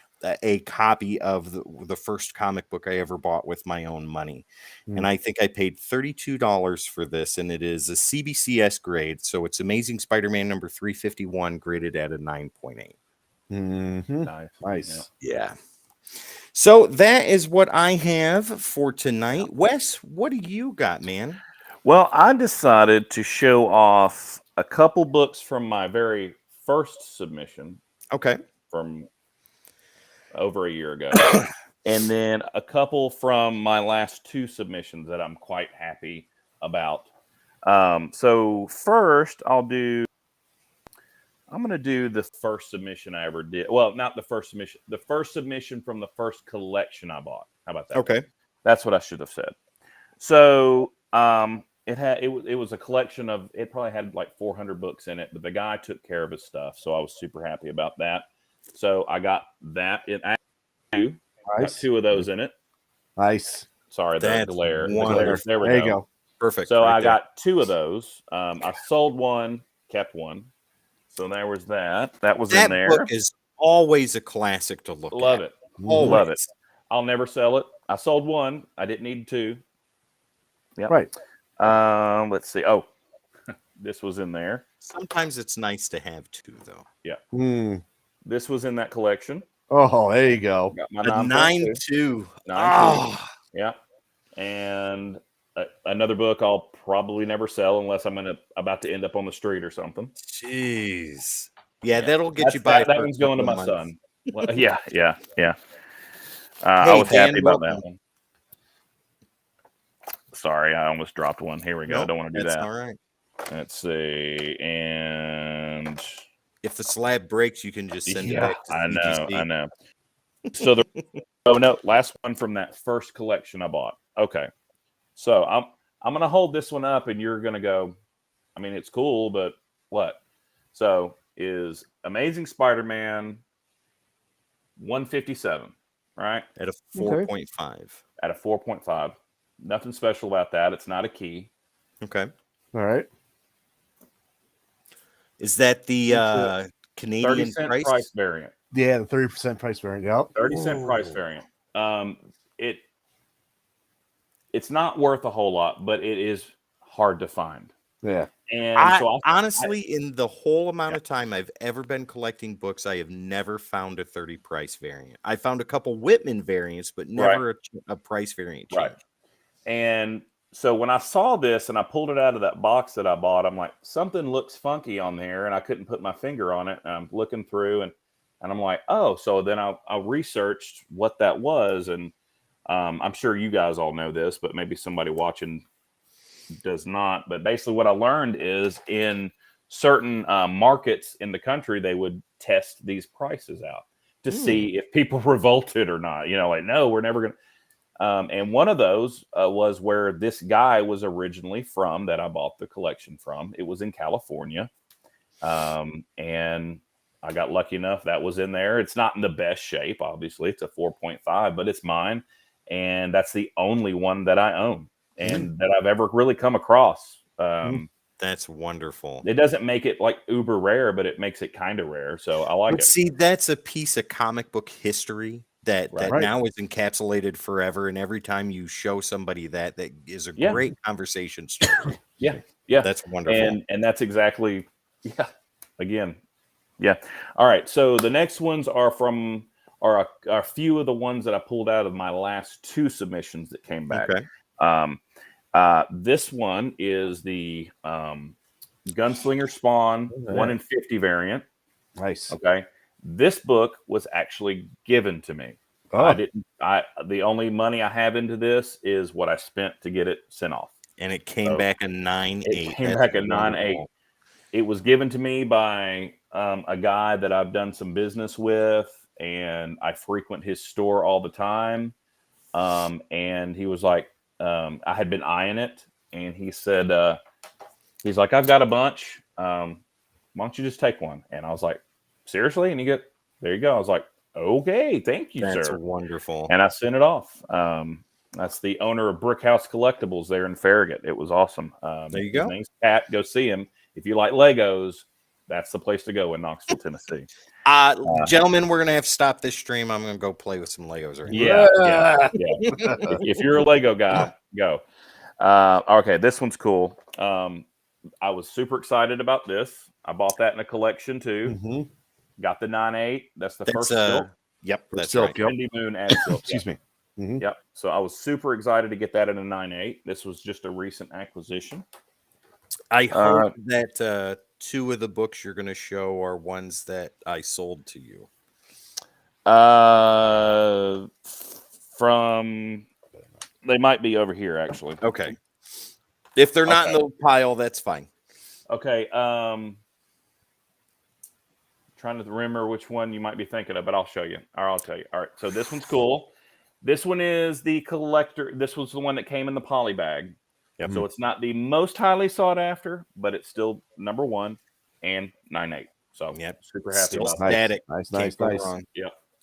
a copy of the first comic book I ever bought with my own money. And I think I paid $32 for this, and it is a CBCS grade, so it's Amazing Spider-Man number 351, graded at a 9.8. Mm-hmm. Nice. Yeah. So that is what I have for tonight. Wes, what do you got, man? Well, I decided to show off a couple books from my very first submission Okay. from over a year ago. And then a couple from my last 2 submissions that I'm quite happy about. So first, I'm going to do the first submission I ever did. Well, not the first submission. The first submission from the first collection I bought. How about that? Okay. That's what I should have said. So it was a collection of, it probably had like 400 books in it, but the guy took care of his stuff. So I was super happy about that. So I got that. Got 2 of those in it. Nice. Sorry, the That's glare. wonderful. There we There you go. go. Perfect. So right I there. got 2 of those. I sold one, kept one. So there was that. That was that in there. book is always a classic to look Love at. it. Always. Love it. I'll never sell it. I sold one. I didn't need 2. Yep. Right. Let's see. Oh, this was in there. Sometimes it's nice to have 2, though. Mm. This was in that collection. Oh, there you go. Got my A 9.2. 9.2. 9.2. Oh, Yeah. And another book I'll probably never sell unless I'm about to end up on the street or something. jeez. Yeah, that'll get you That by. for a one's going to couple my of months. son. Well, yeah. I Hey, was Dan, happy about welcome. that one. Sorry, I almost dropped one. Here we go. I Nope, don't want to do that's that. all right. Let's see. And If the slab breaks, you can just send it back to CGC. I know. So last one from that first collection I bought. Okay. So I'm gonna hold this one up and you're gonna go, I mean, it's cool, but what? So is Amazing Spider-Man 157, right? At a 4.5. At a 4.5. Nothing special about that. It's not a key. Okay. All right. Is that the Canadian 30-cent price variant. Yeah, the 30% price variant. Yep. 30-cent price variant. It's not worth a whole lot, but it is hard to find. Yeah. And so honestly, in the whole amount of time I've ever been collecting books, I have never found a 30 price variant. I found a couple Whitman variants, but never a price variant change. Right. And so when I saw this and I pulled it out of that box that I bought, I'm like, something looks funky on there, and I couldn't put my finger on it. And I'm looking through, and I'm like, oh. So then I researched what that was, and I'm sure you guys all know this, but maybe somebody watching does not. But basically what I learned is in certain markets in the country, they would test these prices out to see if people revolted or not. You know, like, no, we're never going to. And one of those was where this guy was originally from that I bought the collection from. It was in California. And I got lucky enough that was in there. It's not in the best shape, obviously. It's a 4.5, but it's mine. and that's the only one that I own and that I've ever really come across. That's wonderful. It doesn't make it like uber rare, but it makes it kind of rare. So I like But it. see, that's a piece of comic book history that Right. now is encapsulated forever. And every time you show somebody that is a Yeah. great conversation starter. Yeah. That's wonderful. And that's exactly, again. Yeah. All right. So the next ones are a few of the ones that I pulled out of my last 2 submissions that came back. Okay. This one is the Gunslinger Spawn 1 in 50 variant. Nice. Okay. This book was actually given to me. Oh. The only money I have into this is what I spent to get it sent off. And it came back a 9.8. It came back a 9.8. It was given to me by a guy that I've done some business with, and I frequent his store all the time. And he was like, I had been eyeing it, and he said, he's like, I've got a bunch. Why don't you just take one? And I was like, seriously? And there you go. I was like, okay, thank you, That's sir. wonderful. And I sent it off. That's the owner of Brick House Collectibles there in Farragut. It was awesome. There you go. His name's Pat. Go see him. If you like Legos, that's the place to go in Knoxville, Tennessee. Gentlemen, we're going to have to stop this stream. I'm going to go play with some Legos right now. If you're a Lego guy, go. Okay, this one's cool. I was super excited about this. I bought that in a collection too. Got the 9.8. That's the first silk. Yep, that's silk. right. Yep. Cindy Moon and silk. Excuse me. Yep. So I was super excited to get that in a 9.8. This was just a recent acquisition. I hope that 2 of the books you're going to show are ones that I sold to you. They might be over here actually. Okay. If they're not in the pile, that's fine. Okay. Trying to remember which one you might be thinking of, but I'll show you. Or I'll tell you. All right. So this one's cool. This one is the collector. This was the one that came in the poly bag. Yep. So it's not the most highly sought after, but it's still number 1 and 9.8. So super happy about that. Nice.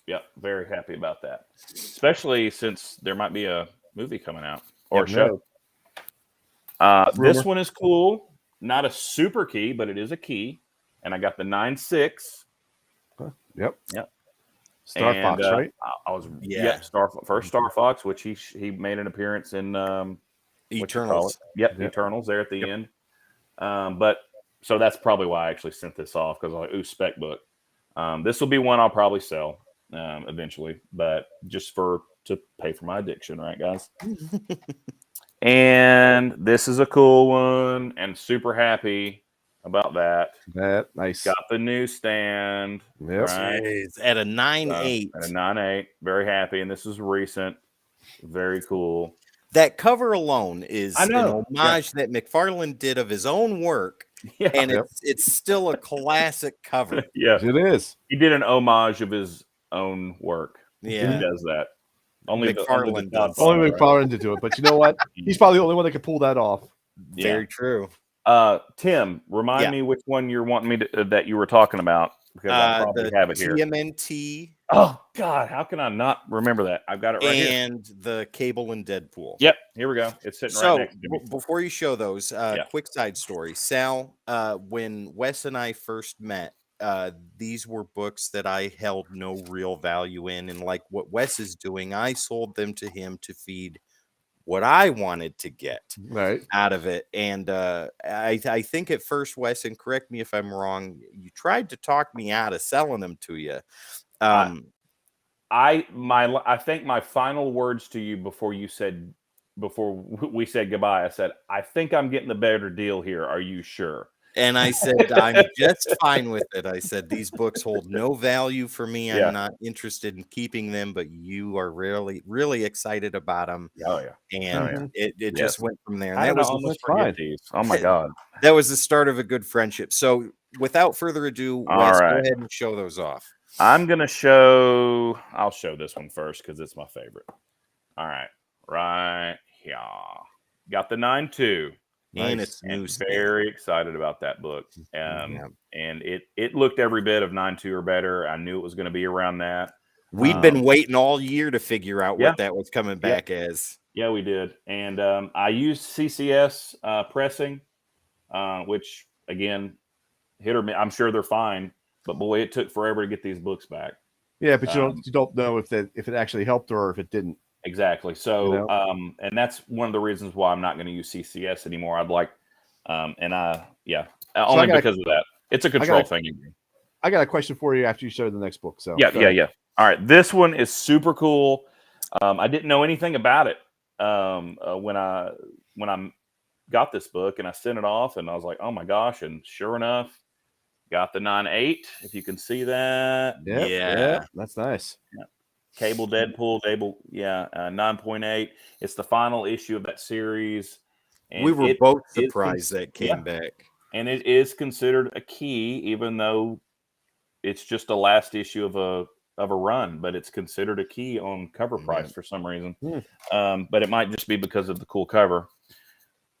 Yep. Very happy about that. Especially since there might be a movie coming out or a show. This one is cool. Not a super key, but it is a key. And I got the 9.6. Yep. Star Fox, right? I was first Star Fox, which he made an appearance in Eternals. Eternals there at the end. But so that's probably why I actually sent this off, because I was like, ooh, spec book. This will be one I'll probably sell eventually, but just to pay for my addiction, right, guys? And this is a cool one, and super happy about that. Nice. Got the newsstand. Yep. Right? At a 9.8. At a 9.8. Very happy, and this is recent. Very cool. That cover alone is an homage that McFarlane did of his own work, and it's still a classic cover. Yeah, it is. He did an homage of his own work. Yeah, he does that. Only McFarlane does. Only McFarlane did do it, but you know what? He's probably the only one that could pull that off. Very true. Tim, remind me which one you're wanting me to that you were talking about, because I probably have it here. TMNT. Oh God, how can I not remember that? I've got it right here. And the Cable and Deadpool. Yep, here we go. It's sitting right next to me. Before you show those, quick side story. Sal, when Wes and I first met, these were books that I held no real value in, and like what Wes is doing, I sold them to him to feed what I wanted to get out of it. And I think at first, Wes, and correct me if I'm wrong, you tried to talk me out of selling them to you. I think my final words to you before we said goodbye, I said, I think I'm getting the better deal here. Are you sure? And I said, I'm just fine with it. I said, these books hold no value for me. I'm not interested in keeping them, but you are really, really excited about them. Oh, yeah. And it just went from there. And that was almost forget these. Oh, my God. That was the start of a good friendship. So without further ado, Wes, go ahead and show those off. I'll show this one first because it's my favorite. All right. Right here. Got the 9.2. And it's new. Very excited about that book. And it looked every bit of 9.2 or better. I knew it was going to be around that. We've been waiting all year to figure out Yeah. what that was coming back as. Yeah, we did. And I used CCS pressing, which, again, hit or miss. I'm sure they're fine. But, boy, it took forever to get these books back. Yeah, but you don't know if it actually helped or if it didn't. Exactly. So, You know? And that's one of the reasons why I'm not going to use CCS anymore. I'd like, only because of that. It's a control thing. I got a question for you after you show the next book. So yeah. All right, this one is super cool. I didn't know anything about it when I got this book, and I sent it off, and I was like, oh my gosh! And sure enough, got the 9.8. If you can see that, yeah, that's nice. Yeah. Cable Deadpool, 9.8. It's the final issue of that series. And we were both surprised that came back. And it is considered a key, even though it's just a last issue of a run, but it's considered a key on cover price for some reason. But it might just be because of the cool cover.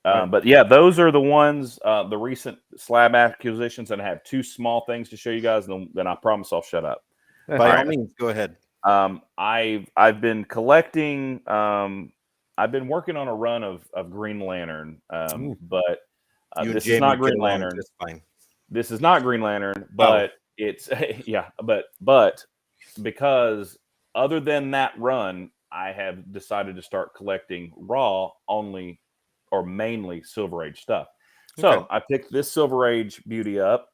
But yeah, those are the ones, the recent Slab acquisitions, and I have two small things to show you guys, and then I promise I'll shut up. By all means, go ahead. I've been collecting. I've been working on a run of Green Lantern, but this is not Green Lantern. This is not Green Lantern, but it's but because other than that run, I have decided to start collecting raw only or mainly Silver Age stuff. So I picked this Silver Age beauty up.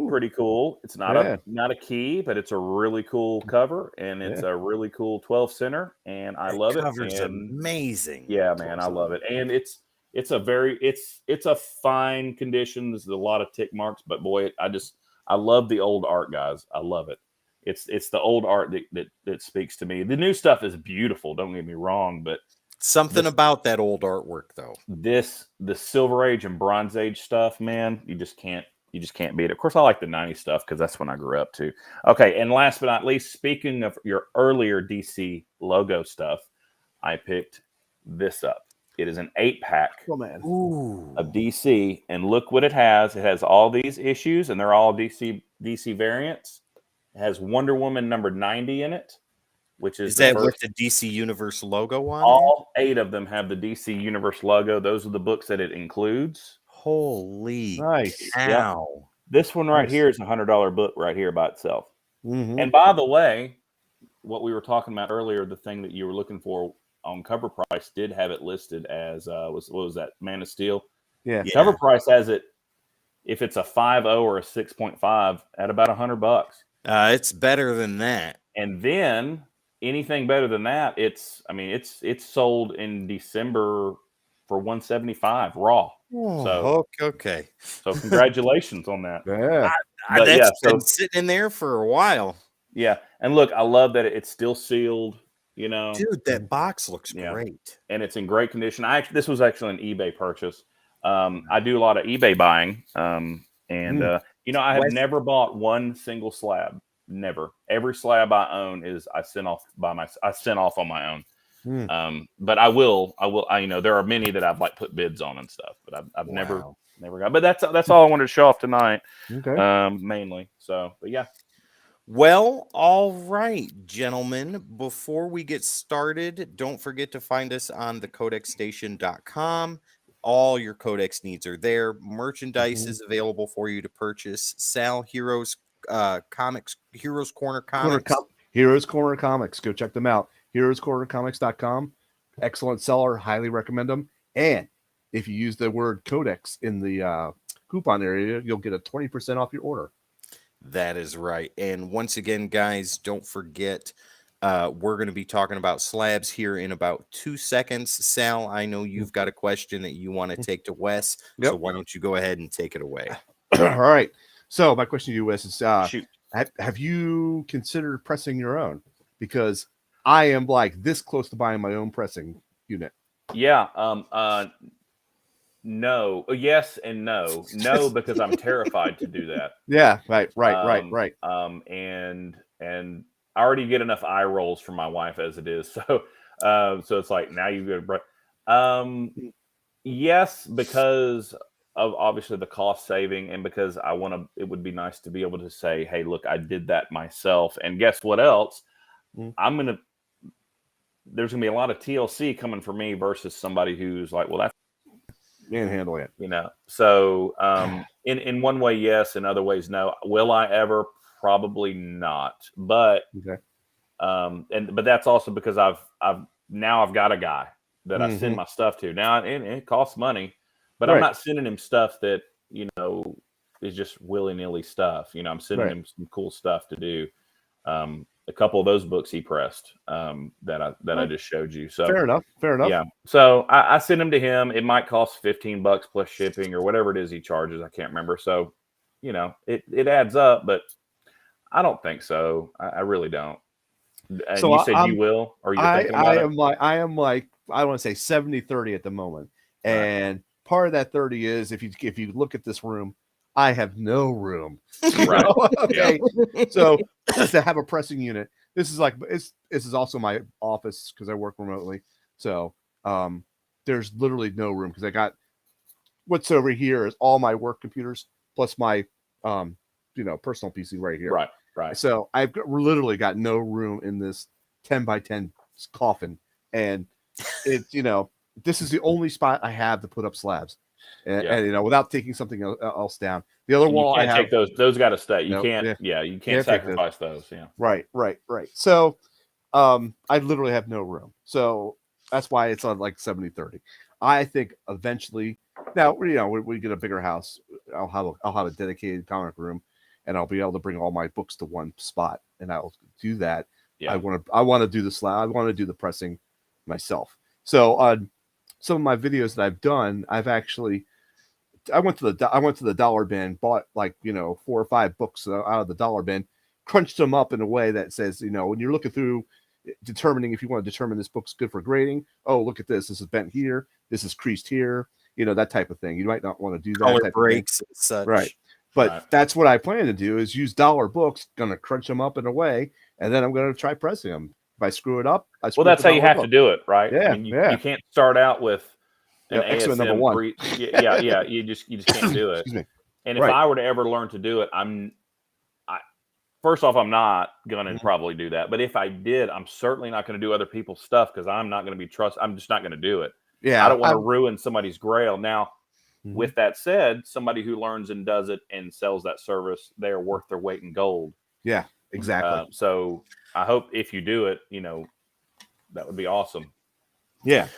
Pretty cool. It's not a key, but it's a really cool cover, and it's a really cool 12 center, and I love it. Cover's amazing. Yeah, man, I love it. And it's a fine condition. There's a lot of tick marks, but boy, I love the old art, guys. I love it. It's the old art that speaks to me. The new stuff is beautiful, don't get me wrong, but something about that old artwork though. The Silver Age and Bronze Age stuff, man, you just can't beat it. Of course, I like the 90s stuff because that's when I grew up too. Okay, and last but not least, speaking of your earlier DC logo stuff, I picked this up. It is an 8-pack of DC, and look what it has. It has all these issues, and they're all DC variants. It has Wonder Woman number 90 in it, which is that with the DC Universe logo on? All 8 of them have the DC Universe logo. Those are the books that it includes. Holy nice! Cow. Yep. This one right here is a $100 book right here by itself. And by the way, what we were talking about earlier, the thing that you were looking for on cover price did have it listed as what was that, Man of Steel? Yeah. Cover price has it, if it's a 5.0 or a 6.5, at about $100. It's better than that. And then anything better than that, it's sold in December for $175 raw. So okay. So congratulations on that. Yeah. That's been sitting in there for a while. Yeah. And look, I love that it's still sealed, Dude, that box looks great. And it's in great condition. This was actually an eBay purchase. I do a lot of eBay buying. I have never bought one single slab. Never. Every slab I own I sent off on my own. But I will, there are many that I've put bids on and stuff, but I've never got, but that's all I wanted to show off tonight. Okay. Mainly. So, but yeah. Well, all right, gentlemen, before we get started, don't forget to find us on the codexstation.com. All your Codex needs are there. Merchandise is available for you to purchase. Sal, Heroes Comics, Heroes Corner Comics. Heroes Corner Comics. Go check them out. HeroesCornerComics.com. Excellent seller. Highly recommend them. And if you use the word Codex in the coupon area, you'll get a 20% off your order. That is right. And once again, guys, don't forget, we're going to be talking about slabs here in about 2 seconds. Sal, I know you've got a question that you want to take to Wes. So why don't you go ahead and take it away? All right. So my question to you, Wes, is shoot. Have you considered pressing your own? Because I am this close to buying my own pressing unit. Yeah. No. Yes and no. No, because I'm terrified to do that. Yeah. Right. And I already get enough eye rolls from my wife as it is. So it's like, now you've got to. Yes, because of obviously the cost saving, and because it would be nice to be able to say, hey, look, I did that myself. And guess what else? there's gonna be a lot of TLC coming for me versus somebody who's like, well, that's Manhandle it. So in one way, yes, in other ways, no. Will I ever? Probably not. But Okay. but that's also because I've got a guy that I send my stuff to. Now it costs money, but I'm not sending him stuff that is just willy-nilly stuff. I'm sending him some cool stuff to do. A couple of those books he pressed that I just showed you. So fair enough. Yeah. So I send them to him. It might cost $15 plus shipping or whatever it is he charges. I can't remember. So, it adds up, but I don't think so. I really don't. And so you said you will, or you're thinking about it? I am like, I want to say 70-30 at the moment. And part of that 30 is if you look at this room, I have no room. Right. Okay. Yeah. So to have a pressing unit, this is also my office because I work remotely. So there's literally no room because I got what's over here is all my work computers plus my personal PC right here. Right. So literally got no room in this 10 by 10 coffin, and it's this is the only spot I have to put up slabs, and without taking something else down. The other wall I have, take those got to stay. You can't. Yeah, you can't sacrifice those. Yeah. Right. So I literally have no room. So that's why it's on like 70-30. I think eventually, now we get a bigger house, I'll have a dedicated comic room, and I'll be able to bring all my books to one spot, and I'll do that. Yeah. I want to do the slab. I want to do the pressing myself. So on some of my videos that I've done, I went to the dollar bin, bought 4 or 5 books out of the dollar bin, crunched them up in a way that says, when you're looking through determining if you want to determine this book's good for grading, oh, look at this. This is bent here. This is creased here. That type of thing. You might not want to do that. Color breaks and such. Right. But that's what I plan to do is use dollar books, going to crunch them up in a way, and then I'm going to try pressing them. If I screw it up, that's how you have to do it, right? Yeah. You can't start out with an ASM number 1. Yeah. You just can't do it. Excuse me. And if I were to ever learn to do it, first off, I'm not going to probably do that. But if I did, I'm certainly not going to do other people's stuff because I'm not going to be I'm just not going to do it. Yeah. I don't want to ruin somebody's grail. Now, with that said, somebody who learns and does it and sells that service, they are worth their weight in gold. Yeah, exactly. So I hope if you do it, that would be awesome. Yeah.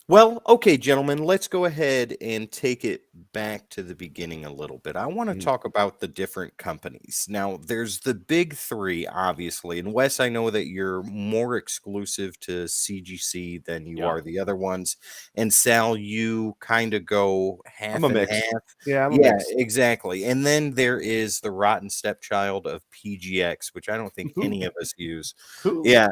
Well, okay, gentlemen, let's go ahead and take it back to the beginning a little bit. I want to talk about the different companies. Now, there's the big 3, obviously. And Wes, I know that you're more exclusive to CGC than you are the other ones. And Sal, you kind of go half and half. Yeah, I'm a mix. Exactly. And then there is the rotten stepchild of PGX, which I don't think any of us use. Yeah.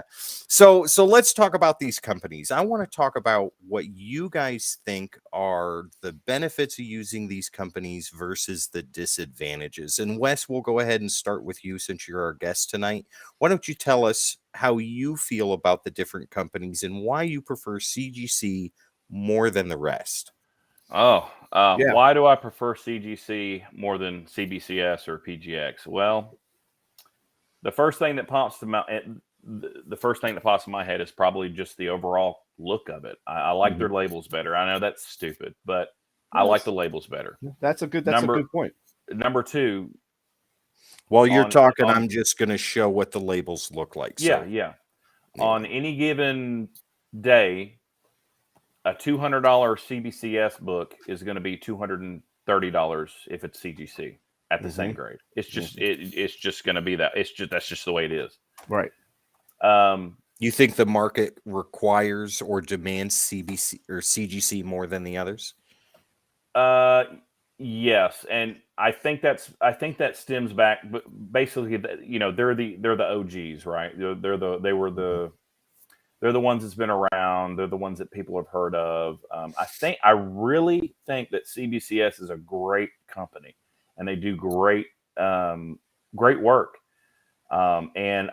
So let's talk about these companies. I want to talk about what you guys think are the benefits of using these companies versus the disadvantages. And Wes, we'll go ahead and start with you since you're our guest tonight. Why don't you tell us how you feel about the different companies and why you prefer CGC more than the rest? Why do I prefer CGC more than CBCS or PGX? Well, the first thing that pops to my head is probably just the overall look of it. I like their labels better. I know that's stupid, but I like the labels better. That's a good point. Number 2. While you're talking, I'm just going to show what the labels look like. Yeah. On any given day, a $200 CBCS book is going to be $230 if it's CGC at the same grade. It's just it's just going to be that. That's just the way it is. Right. You think the market requires or demands CBC or CGC more than the others? Yes, and I think that stems back, but basically, they're the OGs, right? They're the ones that's been around. They're the ones that people have heard of. I really think that CBCS is a great company, and they do great work. And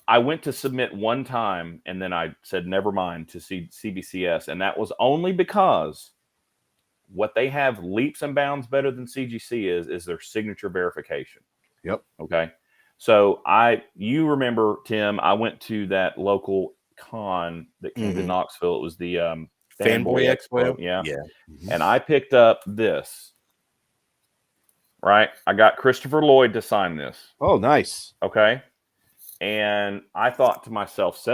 I went to submit one time and then I said, never mind, to CBCS. And that was only because what they have leaps and bounds better than CGC is their signature verification. Yep. Okay. So you remember, Tim, I went to that local con that came to Knoxville. It was the Fanboy Expo. Yeah. And I picked up this, right? I got Christopher Lloyd to sign this. Oh, nice. Okay. And I thought to myself,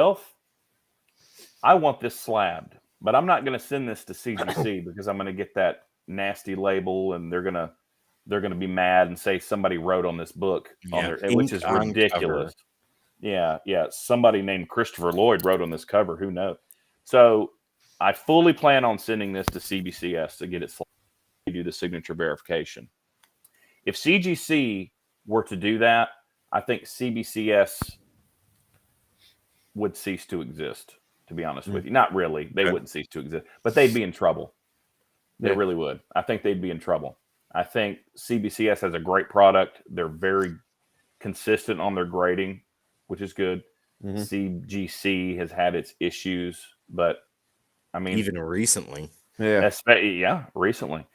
I want this slabbed, but I'm not going to send this to CGC because I'm going to get that nasty label and they're going to be mad and say somebody wrote on this book on their, which is ridiculous. Yeah. Somebody named Christopher Lloyd wrote on this cover. Who knows? So I fully plan on sending this to CBCS to get it to do the signature verification. If CGC were to do that, I think CBCS would cease to exist, to be honest with you. Not really. They wouldn't cease to exist, but they'd be in trouble. They really would. I think they'd be in trouble. I think CBCS has a great product. They're very consistent on their grading, which is good. CGC has had its issues, but I mean, even recently. Recently.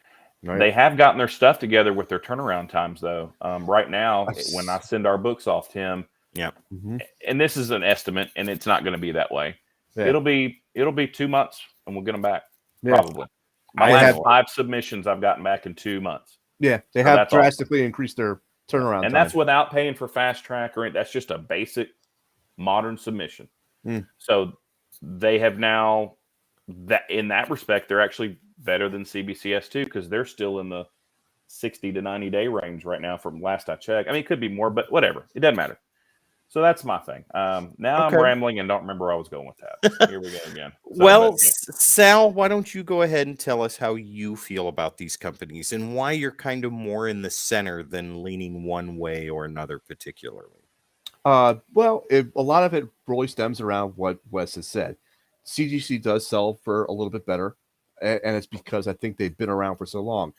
Right. They have gotten their stuff together with their turnaround times, though. Right now, when I send our books off, Tim, and this is an estimate, and it's not going to be that way. Yeah. It'll be 2 months, and we'll get them back, probably. My last 5 submissions I've gotten back in 2 months. Yeah, they have drastically increased their turnaround and time. That's without paying for fast track or anything. That's just a basic modern submission. So they have now, that in that respect, they're actually better than CBCS too, because they're still in the 60 to 90 day range right now from last I checked. I mean, it could be more, but whatever. It doesn't matter. So that's my thing. Now I'm rambling and don't remember where I was going with that. Here we go again. Sal, why don't you go ahead and tell us how you feel about these companies and why you're kind of more in the center than leaning one way or another particularly? Well, a lot of it really stems around what Wes has said. CGC does sell for a little bit better, and it's because I think they've been around for so long.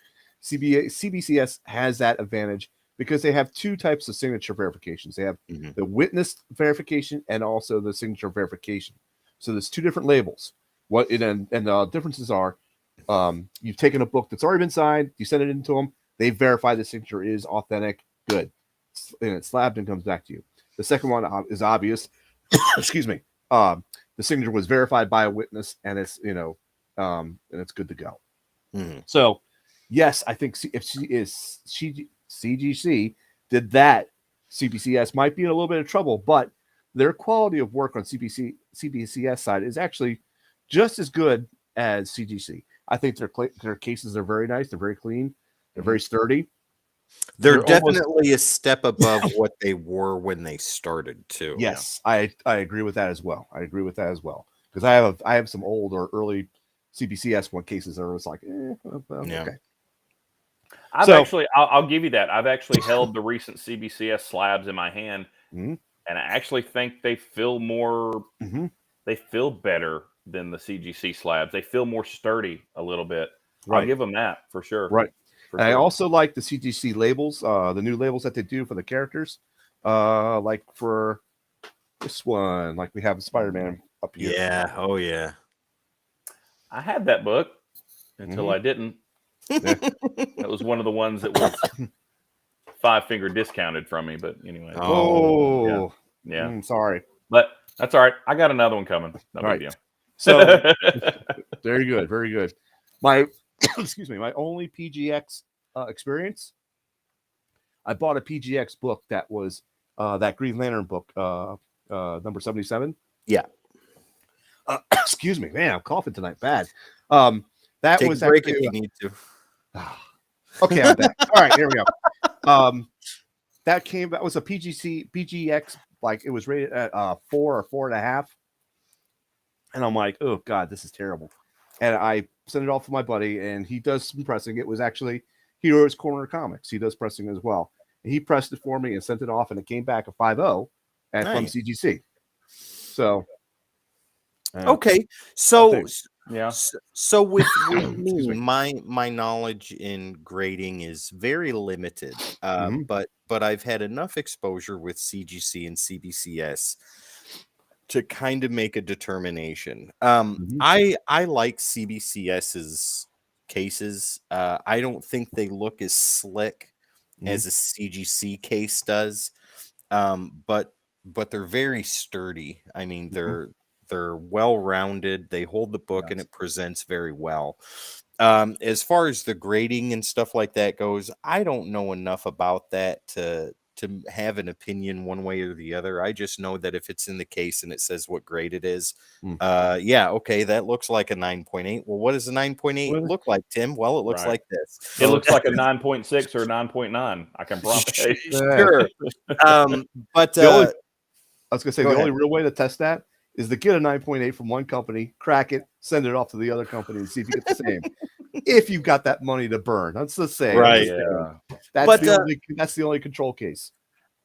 CBCS has that advantage because they have 2 types of signature verifications. They have the witness verification and also the signature verification. So there's 2 different labels. And the differences are, you've taken a book that's already been signed, you send it into them, they verify the signature is authentic, good, and it's slabbed and comes back to you. The second one is obvious. Excuse me. The signature was verified by a witness, and it's and it's good to go. So, yes, I think if CGC did that, CBCS might be in a little bit of trouble. But their quality of work on CBCS side is actually just as good as CGC. I think their cases are very nice. They're very clean. They're very sturdy. They're definitely a step above what they were when they started, too. Yes, I agree with that as well. Because I have some old or early CBCS one cases that was like, okay. I'll give you that. I've actually held the recent CBCS slabs in my hand, and I actually think they feel more. They feel better than the CGC slabs. They feel more sturdy a little bit. Right. I'll give them that for sure. Right. And I also like the CGC labels, the new labels that they do for the characters. Like for this one, like we have Spider-Man up here. Yeah. Oh, yeah. I had that book until I didn't. That was one of the ones that was 5-finger discounted from me. But anyway. Oh. Yeah. Sorry. But that's all right. I got another one coming. No big deal. So very good. Very good. My only PGX experience, I bought a PGX book that was that Green Lantern book, number 77. Yeah. Excuse me, man, I'm coughing tonight bad. That Take was a break actually, if you need to. Okay, I'm back. All right, here we go. That was a PGX, like it was rated at 4 or 4.5. And I'm like, oh God, this is terrible. And I sent it off to my buddy, and he does some pressing. It was actually Heroes Corner Comics. He does pressing as well. And he pressed it for me and sent it off, and it came back a 5.0 from CGC. So, okay. So, yeah. So with me, my knowledge in grading is very limited. But I've had enough exposure with CGC and CBCS to kind of make a determination. I like CBCS's cases. I don't think they look as slick as a CGC case does. but they're very sturdy. I mean, they're well rounded. They hold the book and it presents very well. As far as the grading and stuff like that goes, I don't know enough about that to have an opinion one way or the other. I just know that if it's in the case and it says what grade it is, yeah, okay, that looks like a 9.8. Well, what does a 9.8 look like, Tim? Well, it looks like this. It looks like a 9.6 or a 9.9. I can promise. Sure. But I was gonna say the only real way to test that is to get a 9.8 from one company, crack it, send it off to the other company, and see if you get the same. If you've got that money to burn, that's the same. Right. Yeah. That's the only control case.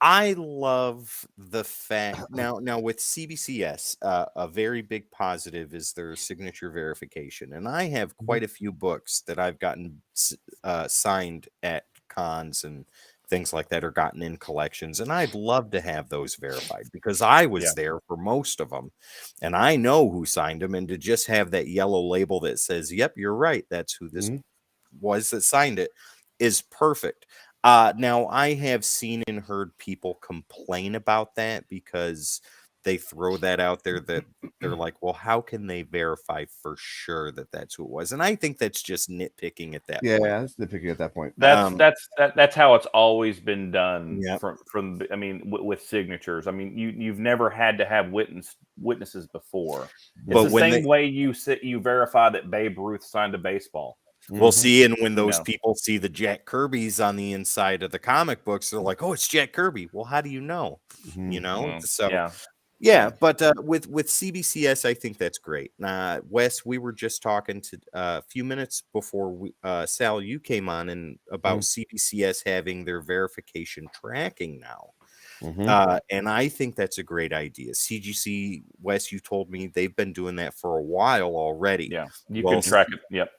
I love the fact now with CBCS, a very big positive is their signature verification, and I have quite a few books that I've gotten signed at cons and things like that, or gotten in collections, and I'd love to have those verified because I was there for most of them, and I know who signed them, and to just have that yellow label that says, "Yep, you're right, that's who this was that signed it," is perfect. Now, I have seen and heard people complain about that because they throw that out there that they're like, well, how can they verify for sure that that's who it was? And I think that's just nitpicking at that point. Yeah, that's nitpicking at that point. That's how it's always been done. From I mean, with signatures. I mean, you've never had to have witnesses before. It's the same way you verify that Babe Ruth signed a baseball. Well, see, and when those people see the Jack Kirby's on the inside of the comic books, they're like, "Oh, it's Jack Kirby." Well, how do you know? You know, so yeah. But with CBCS, I think that's great. Wes, we were just talking to a few minutes before Sal, you came on, and about CBCS having their verification tracking now. And I think that's a great idea. CGC, Wes, you told me they've been doing that for a while already. Yeah, you can track it. Yep.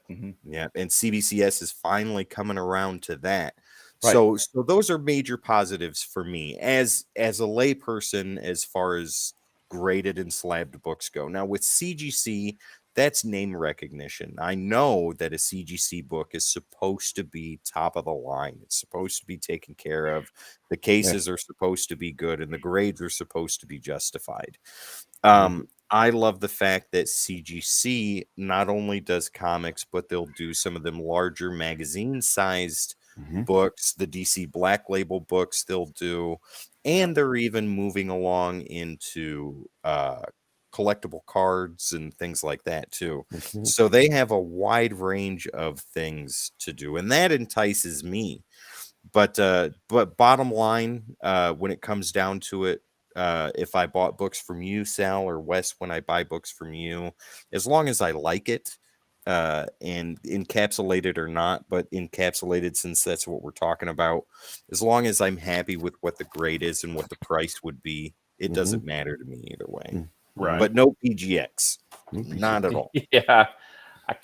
Yeah, and CBCS is finally coming around to that. Right. So those are major positives for me as a layperson as far as graded and slabbed books go. Now with CGC, that's name recognition. I know that a CGC book is supposed to be top of the line. It's supposed to be taken care of. The cases are supposed to be good, and the grades are supposed to be justified. I love the fact that CGC not only does comics, but they'll do some of them larger magazine-sized books, the DC Black Label books they'll do, and they're even moving along into collectible cards and things like that too. So they have a wide range of things to do, and that entices me. But bottom line, when it comes down to it, if I bought books from you, Sal, or Wes, when I buy books from you, as long as I like it, and encapsulated or not, but encapsulated since that's what we're talking about, as long as I'm happy with what the grade is and what the price would be, it doesn't matter to me either way. Right. But no PGX. Not at all. Yeah. I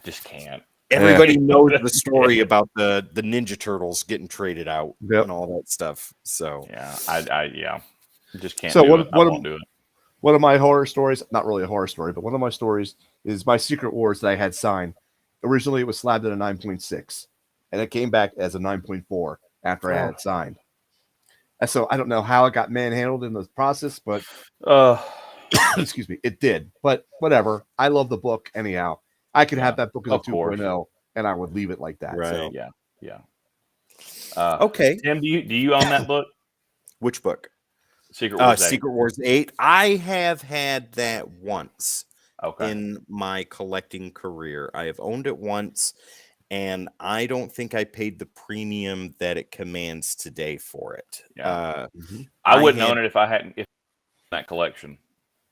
just can't. Everybody knows the story about the Ninja Turtles getting traded out and all that stuff. So I just can't. So I won't do it. One of my horror stories, not really a horror story, but one of my stories is my Secret Wars that I had signed. Originally, it was slabbed at a 9.6, and it came back as a 9.4 after I had it signed. And so I don't know how it got manhandled in the process, but excuse me, it did. But whatever. I love the book anyhow. I could have that book as a 2.0, and I would leave it like that. Right. So. Yeah. Okay. Tim, do you own that book? Which book? Secret Wars 8. Secret Wars 8. I have had that once in my collecting career. I have owned it once, and I don't think I paid the premium that it commands today for it. Yeah. I wouldn't own it if I hadn't that collection.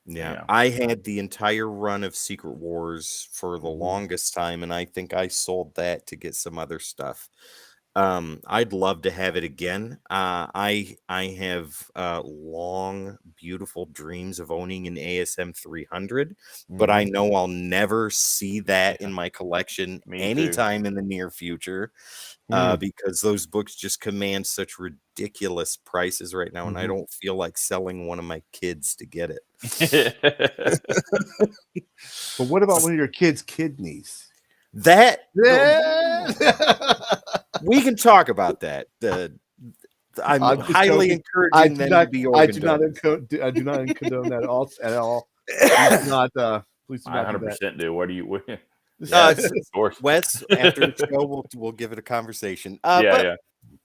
Yeah, I had the entire run of Secret Wars for the longest time, and I think I sold that to get some other stuff. I'd love to have it again. I have long, beautiful dreams of owning an ASM 300, but I know I'll never see that in my collection anytime in the near future, because those books just command such ridiculous prices right now, and I don't feel like selling one of my kids to get it. But what about one of your kids' kidneys? That we can talk about that. I'm I'm just highly joking. encouraging them to be organ donors. I do not condone that at all. Please do not. Please do I not do that. 100% do. What do you? Yes, of course. Wes, after the show, we'll give it a conversation. Yeah.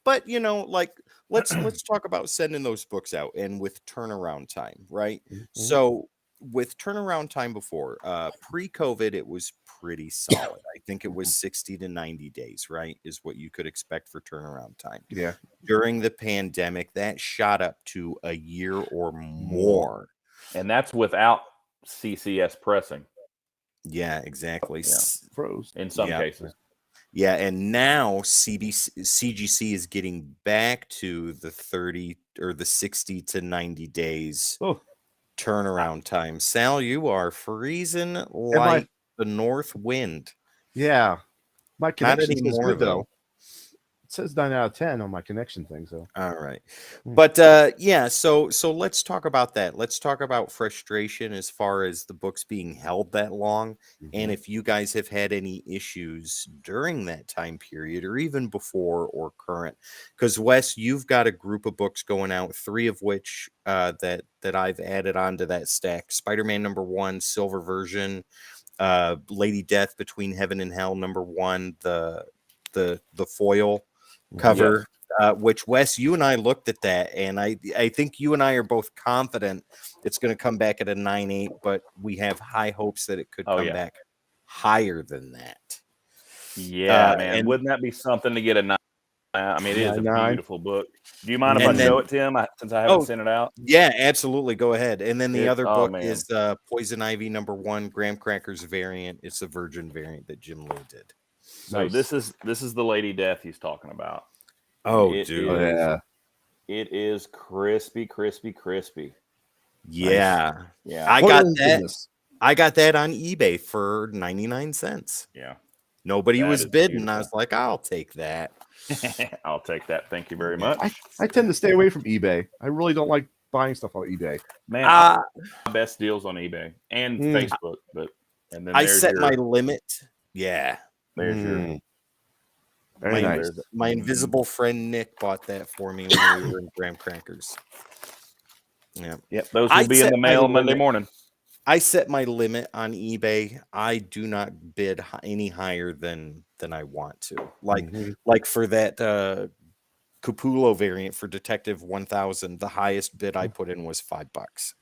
But like let's talk about sending those books out and with turnaround time, right? Mhm. So with turnaround time before, pre-COVID, it was pretty solid. I think it was 60 to 90 days, right? Is what you could expect for turnaround time. Yeah. During the pandemic, that shot up to a year or more. And that's without CCS pressing. Yeah, exactly. Yeah. Froze. In some cases. Yeah, and now CGC is getting back to the 30 or the 60 to 90 days turnaround time. Sal, you are freezing like the north wind. Yeah. My connection is anymore, good, though. It says 9 out of 10 on my connection thing. So all right. But yeah, so let's talk about that. Let's talk about frustration as far as the books being held that long. And if you guys have had any issues during that time period or even before or current. Because Wes, you've got a group of books going out, 3 of which that I've added onto that stack. Spider-Man #1, silver version, Lady Death Between Heaven and Hell #1, the foil cover, which Wes, you and I looked at that, and I think you and I are both confident it's going to come back at a 9.8, but we have high hopes that it could come back higher than that. Yeah, man. And wouldn't that be something to get a 9? I mean, it is a beautiful book. Do you mind if I show it, Tim, since I haven't sent it out? Yeah, absolutely. Go ahead. And then the other book is Poison Ivy #1, Graham Crackers variant. It's the Virgin variant that Jim Lee did. So this is the Lady Death he's talking about. Oh, it dude. It is crispy. Yeah. Nice. Yeah. I got that. I got that on eBay for 99 cents. Yeah. Nobody was bidding. Beautiful. I was like, I'll take that. I'll take that. Thank you very much. I tend to stay away from eBay. I really don't like buying stuff on eBay. Man, best deals on eBay and Facebook, and then I set my limit. Yeah. There's your very nice. My invisible friend Nick bought that for me when we were in Graham Crackers. Yeah. Yep. Those will be in the mail Monday morning. I set my limit on eBay. I do not bid any higher than I want to. Like for that Capullo variant for Detective 1000, the highest bid I put in was $5.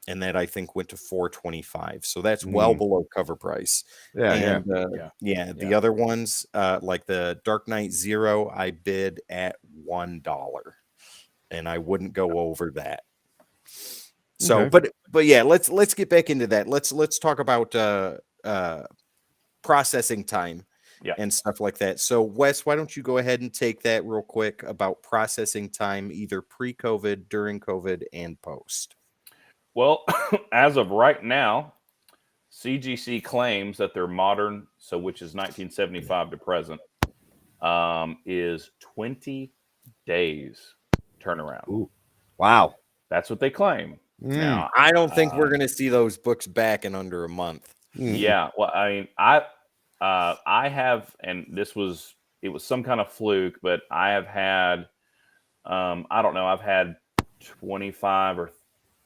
And that I think went to $4.25. So that's well below cover price. The other ones, like the Dark Knight Zero, I bid at $1. And I wouldn't go over that. So, but yeah, let's get back into that. Let's talk about processing time and stuff like that. So, Wes, why don't you go ahead and take that real quick about processing time, either pre-COVID, during COVID, and post. Well, as of right now, CGC claims that their modern, which is 1975 to present, is 20 days turnaround. Ooh. Wow. That's what they claim. Now, I don't think we're going to see those books back in under a month. Yeah. Well, I mean, I have, and it was some kind of fluke, but I have had, I don't know, I've had 25 or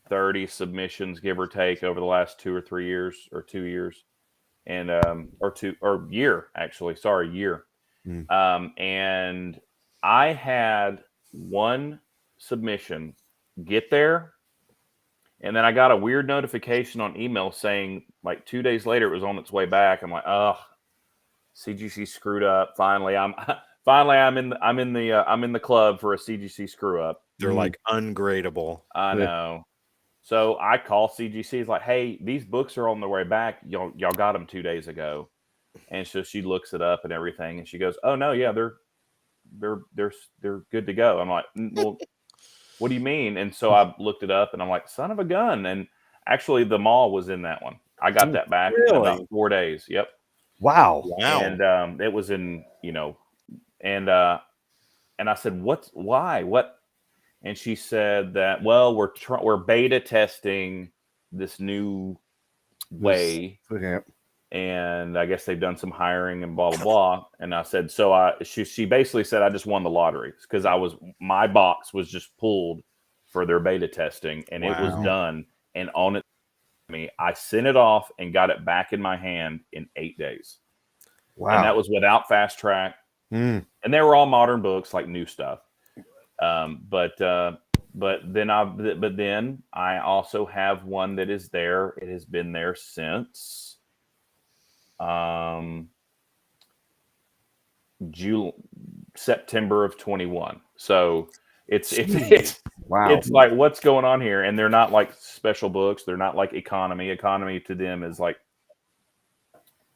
30 submissions, give or take, over the last 2 or 3 years, or 2 years, and year actually. Sorry, year. And I had one submission get there, and then I got a weird notification on email saying like 2 days later it was on its way back. I'm like, oh, CGC screwed up. Finally, I'm in the club for a CGC screw up. They're like ungradable. I know. So I call CGC. It's like, hey, these books are on their way back. Y'all got them 2 days ago. And so she looks it up and everything, and she goes, oh no, yeah, they're good to go. I'm like, well, what do you mean? And so I looked it up, and I'm like, son of a gun. And actually, the mall was in that one. I got that back in about 4 days. Yep. Wow. And it was in, and I said, why? What? And she said that, well, we're beta testing this new way. and I guess they've done some hiring and blah blah blah. And I said, so she basically said I just won the lottery because my box was just pulled for their beta testing, and it was Wow. done and on it. I sent it off and got it back in my hand in 8 days. Wow. And that was without fast track. Mm. And they were all modern books, like new stuff. But then I also have one that is there. It has been there since September of 21. So it's Wow. it's like, what's going on here? And they're not like special books. They're not like economy. Economy to them is like,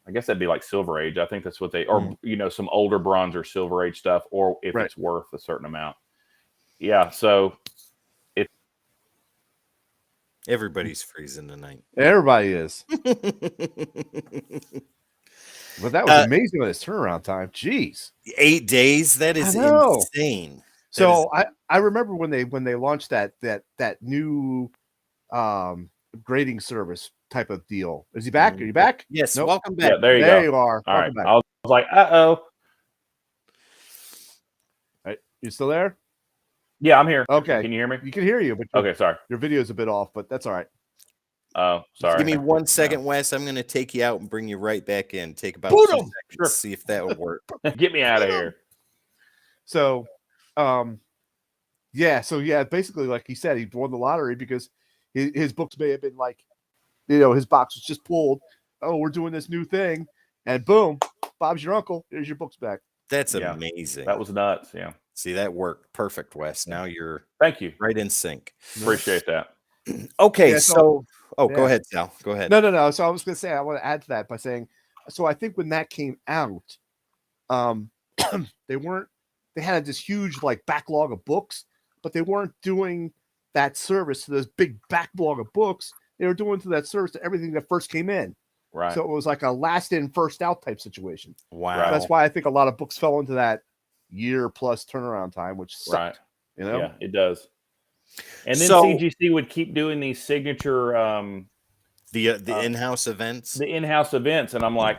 I guess that'd be like Silver Age. I think that's what or some older Bronze or Silver Age stuff, or if it's worth a certain amount. Yeah. So Everybody's freezing tonight. Everybody is. But that was amazing with his turnaround time. Jeez. 8 days? That is insane. So I remember when they launched that new grading service type of deal. Is he back? Are you back? Yes. Nope. Welcome back. Yeah, there you are. All Welcome right. back. I was like, uh-oh. Right. You still there? Yeah, I'm here. Okay. Can you hear me? You can hear you, but Okay, sorry. Your video is a bit off, but that's all right. Oh, sorry. Give me 1 second, Wes. I'm going to take you out and bring you right back in. Take about 2 seconds. Sure. See if that will work. Get me out of here. So, basically, like he said, he won the lottery because his books may have been like, his box was just pulled. Oh, we're doing this new thing, and boom, Bob's your uncle. Here's your books back. That's amazing. That was nuts. Yeah. See, that worked perfect, Wes. Now you're Thank you. right in sync. Appreciate that. Okay, Yeah, so go ahead, Sal. Go ahead. No. So I was going to say, I want to add to that by saying, so I think when that came out, they had this huge like backlog of books, but they weren't doing that service to this big backlog of books. They were doing to that service to everything that first came in. Right. So it was like a last in, first out type situation. Wow. That's why I think a lot of books fell into that year plus turnaround time, which sucked. Right. Yeah, it does. And then So- CGC would keep doing these signature the in-house events. the in-house events, and I'm like,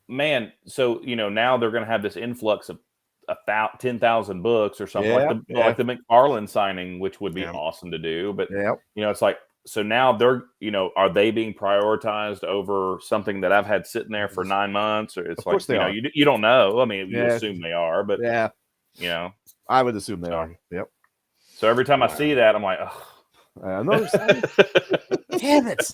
man, so now they're going to have this influx of 10,000 books or something, like the McFarlane signing, which would be awesome to do. But it's like, so now they're are they being prioritized over something that I've had sitting there for 9 months? Or it's like you don't know. I mean, you assume they are, but I would assume they are. Yep. So every time I see that, I'm like, oh. Damn it.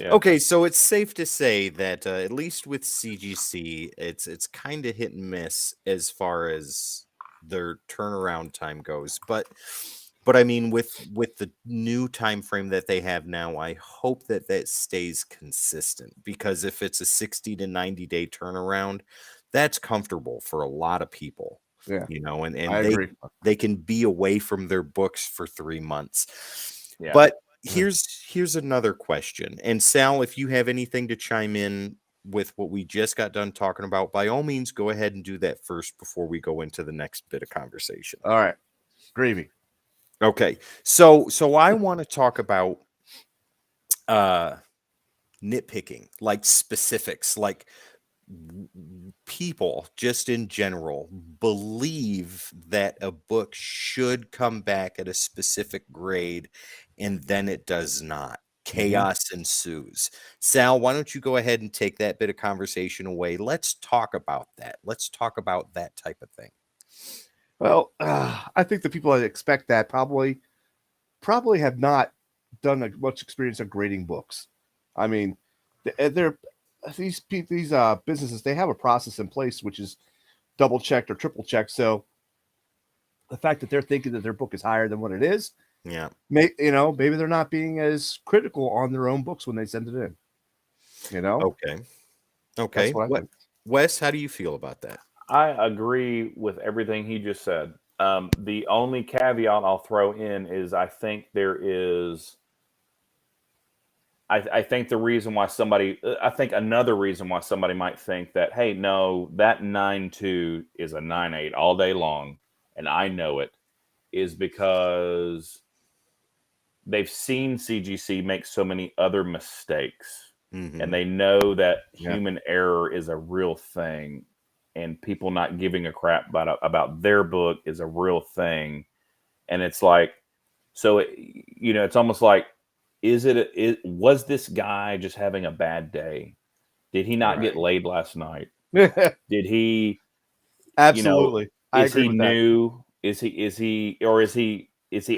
Okay, so it's safe to say that at least with CGC, it's kind of hit and miss as far as their turnaround time goes. But I mean, with the new time frame that they have now, I hope that stays consistent, because if it's a 60 to 90 day turnaround, that's comfortable for a lot of people. Yeah, and I agree. they can be away from their books for 3 months. Yeah. But here's another question. And Sal, if you have anything to chime in with what we just got done talking about, by all means, go ahead and do that first before we go into the next bit of conversation. All right. Gravy. Okay. So I want to talk about nitpicking, like specifics, like people just in general believe that a book should come back at a specific grade, and then it does not. Chaos ensues. Sal, why don't you go ahead and take that bit of conversation away? Let's talk about that. Let's talk about that type of thing. Well, I think the people that expect that probably have not done much experience of grading books. I mean, these businesses, they have a process in place which is double checked or triple checked. So the fact that they're thinking that their book is higher than what it is, maybe they're not being as critical on their own books when they send it in. Okay. That's what I think. Wes, how do you feel about that? I agree with everything he just said. The only caveat I'll throw in is I think there is. I think another reason why somebody might think that, hey, no, that 9.2 is a 9.8 all day long, and I know it, is because they've seen CGC make so many other mistakes and they know that human error is a real thing, and people not giving a crap about their book is a real thing. And it's like, so it's almost like, was this guy just having a bad day? Did he not get laid last night? Did he? Absolutely. I Is agree he with new? Is he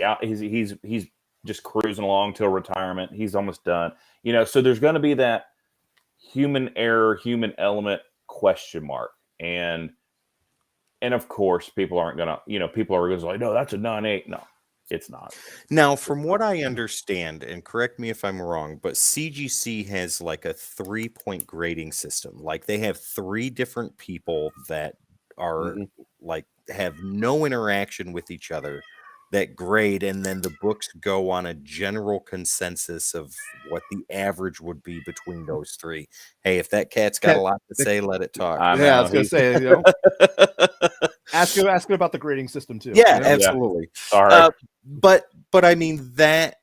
out? He's just cruising along till retirement. He's almost done. So there's going to be that human error, human element question mark. And of course, people aren't going to, people are going to say, no, that's a 9.8. No, it's not. Now, from what I understand, and correct me if I'm wrong, but CGC has like a 3-point grading system. Like they have 3 different people that are like have no interaction with each other that grade, and then the books go on a general consensus of what the average would be between those 3. Hey, if that cat's got a lot to say, let it talk. I I was going to say, ask him about the grading system too. Yeah, absolutely. Sorry. But I mean, that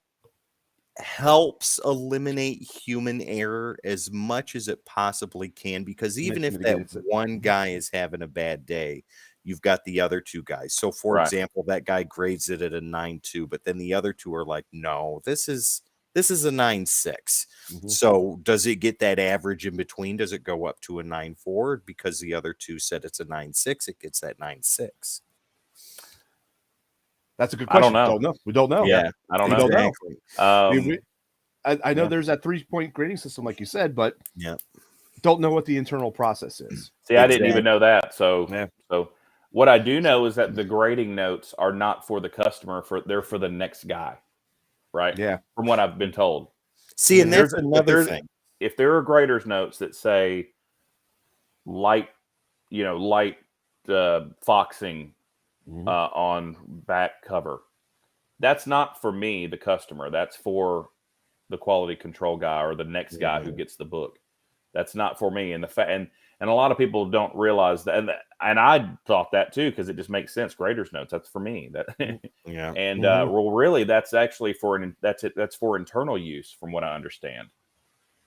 helps eliminate human error as much as it possibly can, because even if that one guy is having a bad day, you've got the other 2 guys. So for example, that guy grades it at a 9.2, but then the other 2 are like, no, this is a 9.6. So does it get that average in between? Does it go up to a 9.4 because the other 2 said it's a 9.6? It gets that 9.6. That's a good question. I don't know. We don't know. Yeah, I don't know. Exactly. I know there's that 3-point grading system, like you said, but don't know what the internal process is. See, I didn't even know that. So what I do know is that the grading notes are not for the customer; they're for the next guy, right? Yeah, from what I've been told. See, and that's another thing. If there are graders notes that say light foxing on back cover, that's not for me, the customer. That's for the quality control guy or the next guy who gets the book. That's not for me. And and a lot of people don't realize that. And I thought that too, because it just makes sense. Graders notes, that's for me. And well, really, that's actually that's for internal use, from what I understand.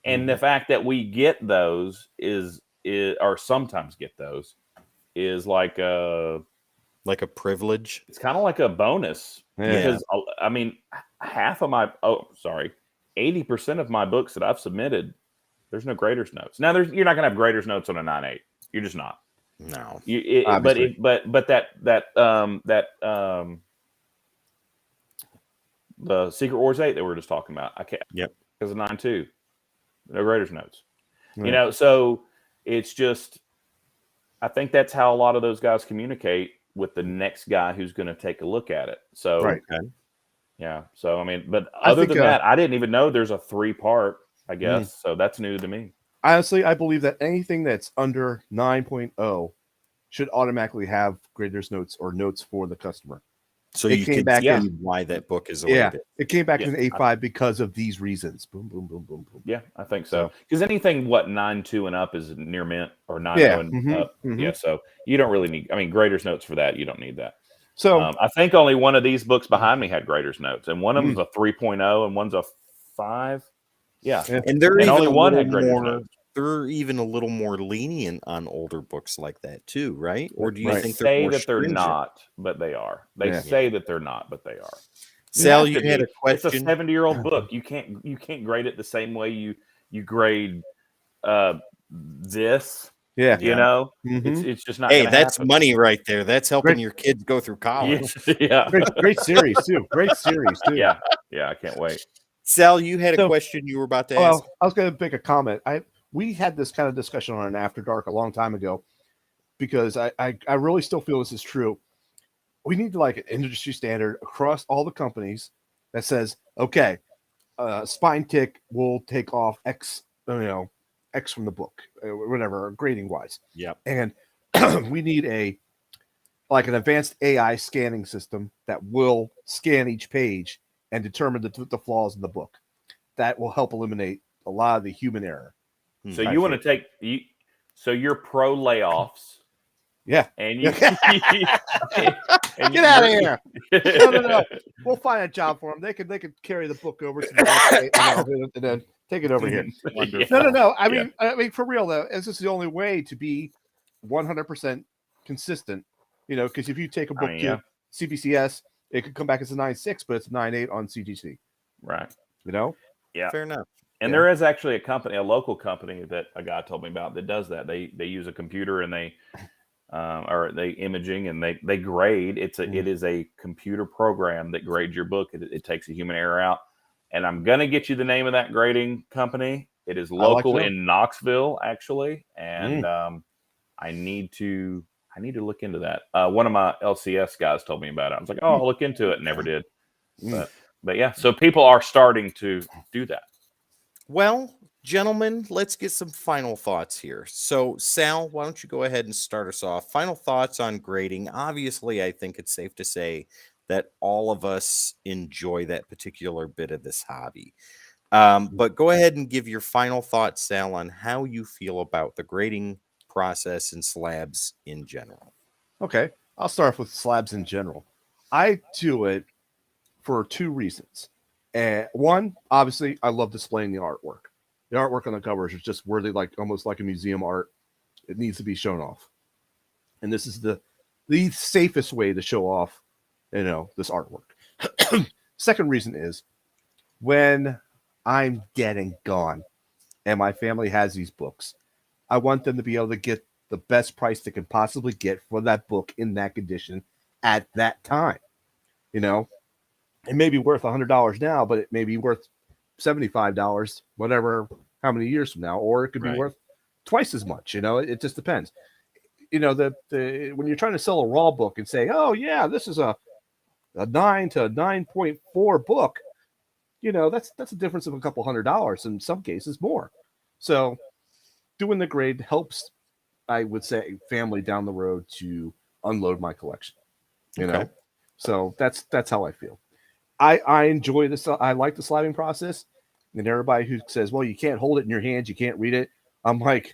And the fact that we get those or sometimes get those is like a privilege. It's kind of like a bonus, because I mean, 80% of my books that I've submitted, there's no graders notes. Now you're not gonna have graders notes on a 9.8. You're just not. No. But the Secret Wars 8 that we were just talking about, I can't. Yep. Because of 9.2, no graders notes. So it's just, I think that's how a lot of those guys communicate with the next guy who's going to take a look at it. So yeah. So I mean, but other than that, I didn't even know there's a 3-part. I guess so. That's new to me. Honestly, I believe that anything that's under 9.0 should automatically have graders notes or notes for the customer. So you can see why that book is the way it is. It came back in an 8.5 because of these reasons. Boom, boom, boom, boom, boom. Yeah, I think so. Because anything 9.2 and up is near mint, or 9.0 and up. Yeah, so you don't really need. I mean, graders notes for that, you don't need that. So I think only one of these books behind me had graders notes, and one of them's a 3.0 and one's a 5. Yeah, and they're even only one had more. Notes. They're even a little more lenient on older books like that too, right? Or do you think they're not, but they are? They say that they're not, but they are. Sal, you had a question. It's a 70-year-old book. You can't grade it the same way you grade this. Yeah, it's just not. Hey, that's happen. money right there. That's helping your kids go through college. Yeah, great series too. Great series too. Yeah, I can't wait. Sal, you had a question you were about to ask. Well, I was going to make a comment. We had this kind of discussion on an After Dark a long time ago, because I really still feel this is true. We need like an industry standard across all the companies that says, okay, spine tick will take off X, X from the book, whatever, grading wise. Yeah. And we need an advanced AI scanning system that will scan each page and determine the flaws in the book. That will help eliminate a lot of the human error. So you want to take so you're pro layoffs. Yeah. And you and get out of here. No. We'll find a job for them. They could carry the book over to the and then Take it over here. Wonderful. No. I mean, for real though, this is the only way to be 100% consistent. You know, because if you take a book to CBCS, it could come back as a 9.6, but it's a 9.8 on CGC. Right. You know. Yeah. Fair enough. And there is actually a company, a local company that a guy told me about that does that. They use a computer and they imaging and they grade. It is a computer program that grades your book. It takes a human error out. And I'm gonna get you the name of that grading company. It is local in Knoxville, actually, and I need to look into that. One of my LCS guys told me about it. I was like, oh, I'll look into it. Never did. But yeah, so people are starting to do that. Well, gentlemen, let's get some final thoughts here. So, Sal, why don't you go ahead and start us off? Final thoughts on grading. Obviously, I think it's safe to say that all of us enjoy that particular bit of this hobby. But go ahead and give your final thoughts, Sal, on how you feel about the grading process and slabs in general. Okay, I'll start off with slabs in general. I do it for two reasons. One, obviously, I love displaying the artwork. The artwork on the covers is just worthy, like almost like a museum art. It needs to be shown off, and this is the safest way to show off, you know, this artwork. Second reason is when I'm dead and gone, and my family has these books, I want them to be able to get the best price they can possibly get for that book in that condition at that time. You know, it may be worth $100 now, but it may be worth $75, whatever, how many years from now, or it could be worth twice as much. You know, it just depends. You know, when you're trying to sell a raw book and say, oh yeah, this is a 9 to 9.4 book, you know, that's a difference of a couple $100, in some cases more. So doing the grade helps, I would say, family down the road to unload my collection. You know, so that's how I feel. I enjoy this. I like the slabbing process. And everybody who says, well, you can't hold it in your hands, you can't read it. I'm like,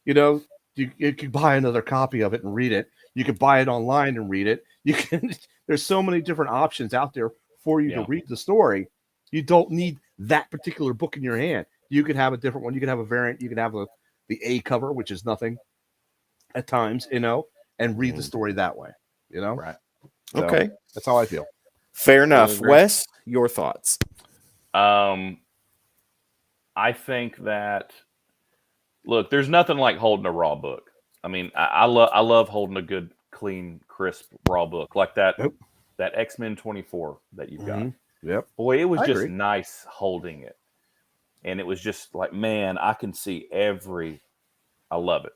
you know, you could buy another copy of it and read it. You could buy it online and read it. You can. There's so many different options out there for you to read the story. You don't need that particular book in your hand. You could have a different one. You could have a variant. You could have the A cover, which is nothing at times, you know, and read the story that way, you know? Right. So, okay. That's how I feel. Fair enough. Wes, your thoughts? I think that, look, there's nothing like holding a raw book. I mean, I love holding a good, clean, crisp raw book like that. Nope. That X-Men 24 that you've got. Yep. Boy, it was I just agree. nice holding it. And it was just like, man, I can see I love it.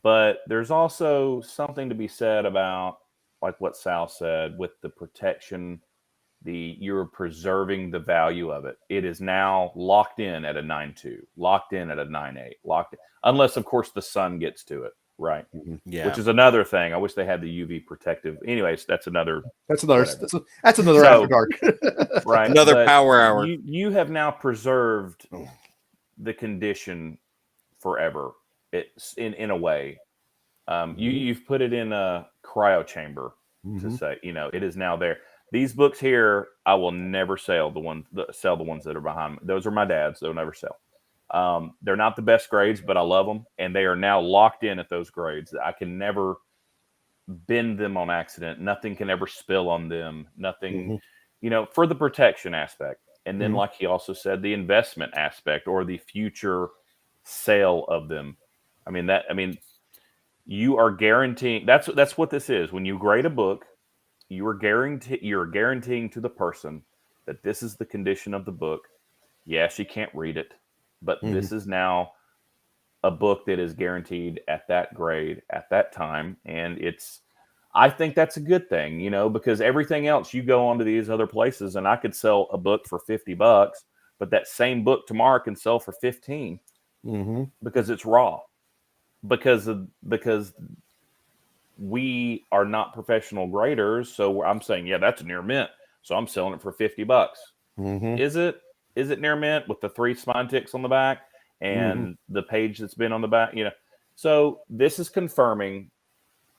But there's also something to be said about, like what Sal said, with the protection, you're preserving the value of it. It is now locked in at a 9.2, locked in at a 9.8, locked in, unless of course the sun gets to it, right? Yeah. Which is another thing. I wish they had the UV protective. Anyways, that's another after dark. Right. Another But power hour. You have now preserved the condition forever. It's in a way. You've put it in a cryo chamber to say, you know, it is now there. These books here, I will never sell the ones that are behind me. Those are my dad's. They'll never sell. They're not the best grades, but I love them, and they are now locked in at those grades. I can never bend them on accident. Nothing can ever spill on them. Nothing, you know, for the protection aspect. And then, like he also said, the investment aspect or the future sale of them. I mean, you are guaranteeing. That's what this is. When you grade a book, you're guaranteeing to the person that this is the condition of the book. Yeah, she can't read it, but this is now a book that is guaranteed at that grade at that time. And I think that's a good thing, you know, because everything else, you go on to these other places and I could sell a book for $50, but that same book tomorrow can sell for 15 because it's raw, because we are not professional graders. So I'm saying, yeah, that's a near mint. So I'm selling it for $50. Is it near mint with the 3 spine ticks on the back and the page that's been on the back? You know, so this is confirming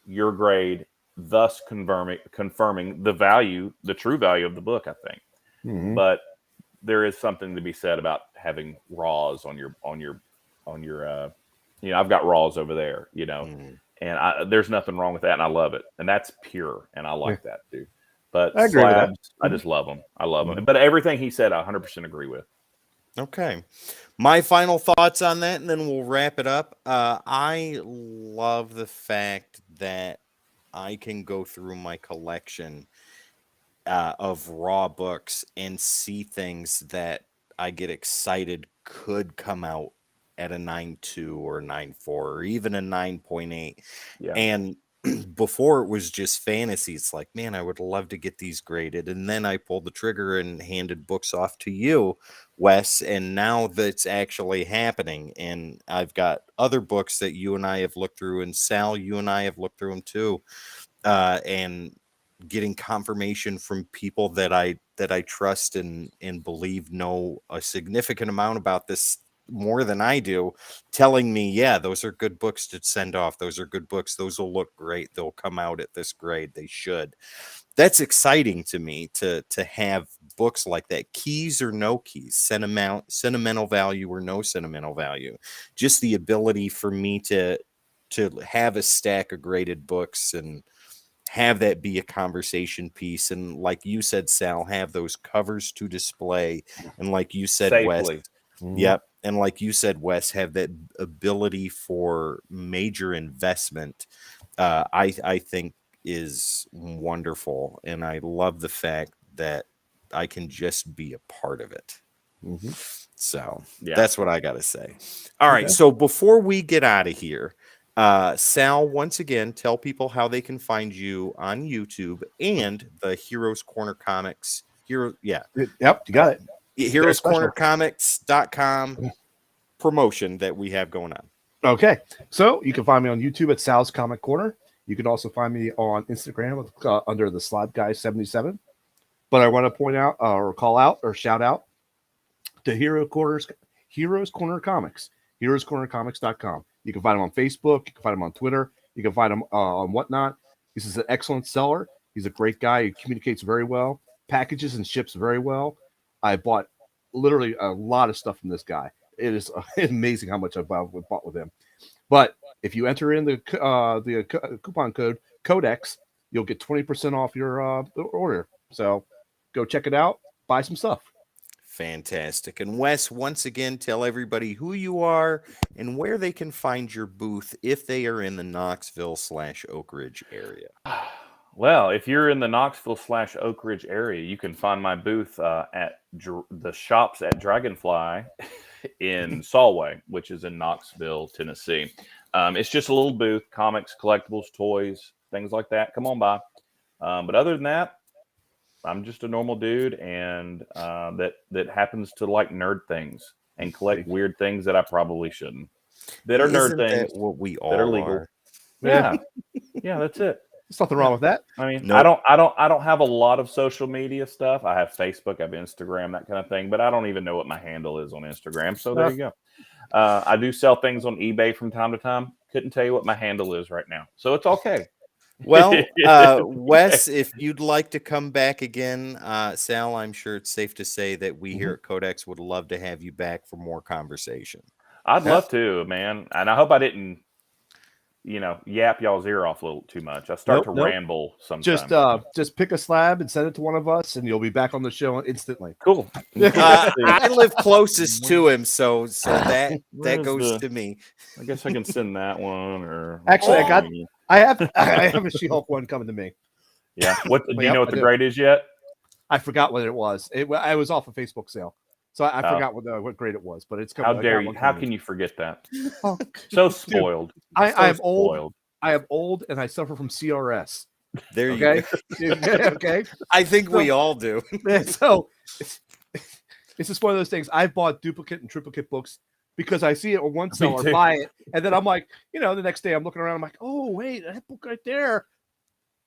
your grade, thus confirming the true value of the book, I think. But there is something to be said about having raws on your I've got raws over there, and there's nothing wrong with that, and I love it, and that's pure, and I like that too. But I agree with that. slabs, I just love them. I love them. But everything he said, I 100% agree with. Okay. My final thoughts on that, and then we'll wrap it up. I love the fact that I can go through my collection of raw books and see things that I get excited could come out at a 9.2 or 9.4 or even a 9.8. Yeah. And before it was just fantasy. It's like, man, I would love to get these graded. And then I pulled the trigger and handed books off to you, Wes. And now that's actually happening. And I've got other books that you and I have looked through, and Sal, you and I have looked through them too. And getting confirmation from people that I trust and believe know a significant amount about this more than I do, telling me, yeah, those are good books to send off. Those are good books. Those will look great. They'll come out at this grade. They should. That's exciting to me to have books like that. Keys or no keys, sentimental value or no sentimental value. Just the ability for me to have a stack of graded books and have that be a conversation piece. And like you said, Sal, have those covers to display. And like you said, Wes, Safely. yep. And like you said, Wes, have that ability for major investment. I think is wonderful. And I love the fact that I can just be a part of it. So that's what I got to say. All right. So before we get out of here, Sal, once again, tell people how they can find you on YouTube and the Heroes Corner Comics. Yep, you got it. HeroesCornerComics.com promotion that we have going on. Okay, so you can find me on YouTube at Sal's Comic Corner. You can also find me on Instagram under the Slab Guy 77. But I want to point out or call out or shout out to Heroes Corner Comics, HeroesCornerComics.com. You can find him on Facebook. You can find him on Twitter. You can find him on whatnot. This is an excellent seller. He's a great guy. He communicates very well, packages and ships very well. I bought literally a lot of stuff from this guy. It is amazing how much I bought with him. But if you enter in the coupon code CODEX, you'll get 20% off your order. So go check it out. Buy some stuff. Fantastic. And Wes, once again, tell everybody who you are and where they can find your booth if they are in the Knoxville/Oak Ridge area. Well, if you're in the Knoxville/Oak Ridge area, you can find my booth at the shops at Dragonfly in Solway, which is in Knoxville, Tennessee. It's just a little booth, comics, collectibles, toys, things like that. Come on by. But other than that, I'm just a normal dude, and that happens to like nerd things and collect weird things that I probably shouldn't. That are nerd things. What we all that are legal. are. Yeah, yeah, that's it. There's nothing wrong with that. I mean, Nope. I don't have a lot of social media stuff. I have Facebook, I have Instagram, that kind of thing, but I don't even know what my handle is on Instagram. So there you go. I do sell things on eBay from time to time. Couldn't tell you what my handle is right now, so it's okay. Well, Wes, if you'd like to come back again, Sal, I'm sure it's safe to say that we here at CODEX would love to have you back for more conversation. I'd love to, man, and I hope I didn't, yap y'all's ear off a little too much. I start to ramble sometimes. Just pick a slab and send it to one of us, and you'll be back on the show instantly. Cool. I live closest to him, so that goes to me. I guess I can send that one, or actually, I have a She-Hulk one coming to me. Yeah. What do you know what the grade is yet? I forgot what it was. I was off a Facebook sale, so I forgot what grade it was. But it's coming. How dare you? How can you forget that? So spoiled. Dude, I am old. I am old, and I suffer from CRS. There you go. Okay. I think we all do. So it's just one of those things. I've bought duplicate and triplicate books because I see it on one seller, buy it, and then I'm like, the next day I'm looking around, I'm like, oh wait, that book right there.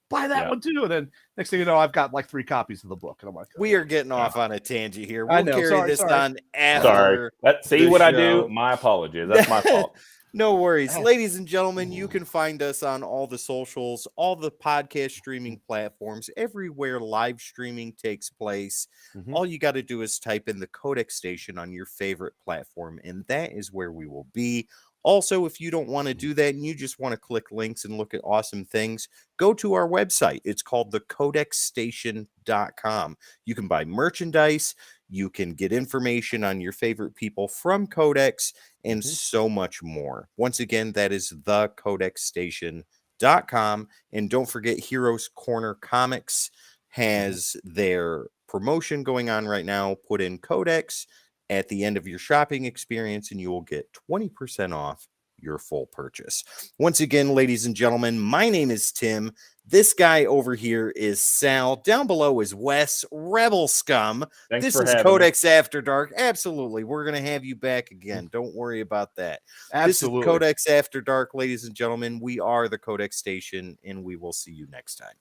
buy that Yeah. one too. And then next thing you know, I've got like 3 copies of the book, and I'm like, We are getting off on a tangent here. I We'll know. carry this Sorry. on after. Sorry. See the what I do? show. My apologies. That's my fault. No worries. Ladies and gentlemen, you can find us on all the socials, all the podcast streaming platforms, everywhere live streaming takes place. Mhm. All you got to do is type in the Codex Station on your favorite platform, and that is where we will be. Also, if you don't want to do that and you just want to click links and look at awesome things, go to our website. It's called thecodexstation.com. You can buy merchandise, you can get information on your favorite people from Codex, and so much more. Once again, that is thecodexstation.com. And don't forget, Heroes Corner Comics has their promotion going on right now. Put in Codex at the end of your shopping experience, and you will get 20% off your full purchase. Once again, ladies and gentlemen, my name is Tim. This guy over here is Sal. Down below is Wes, Rebel Scum. Thanks This for is having Codex After Dark. Absolutely. We're going to have you back again. Don't worry about that. Absolutely. This is Codex After Dark, ladies and gentlemen. We are the Codex Station, and we will see you next time.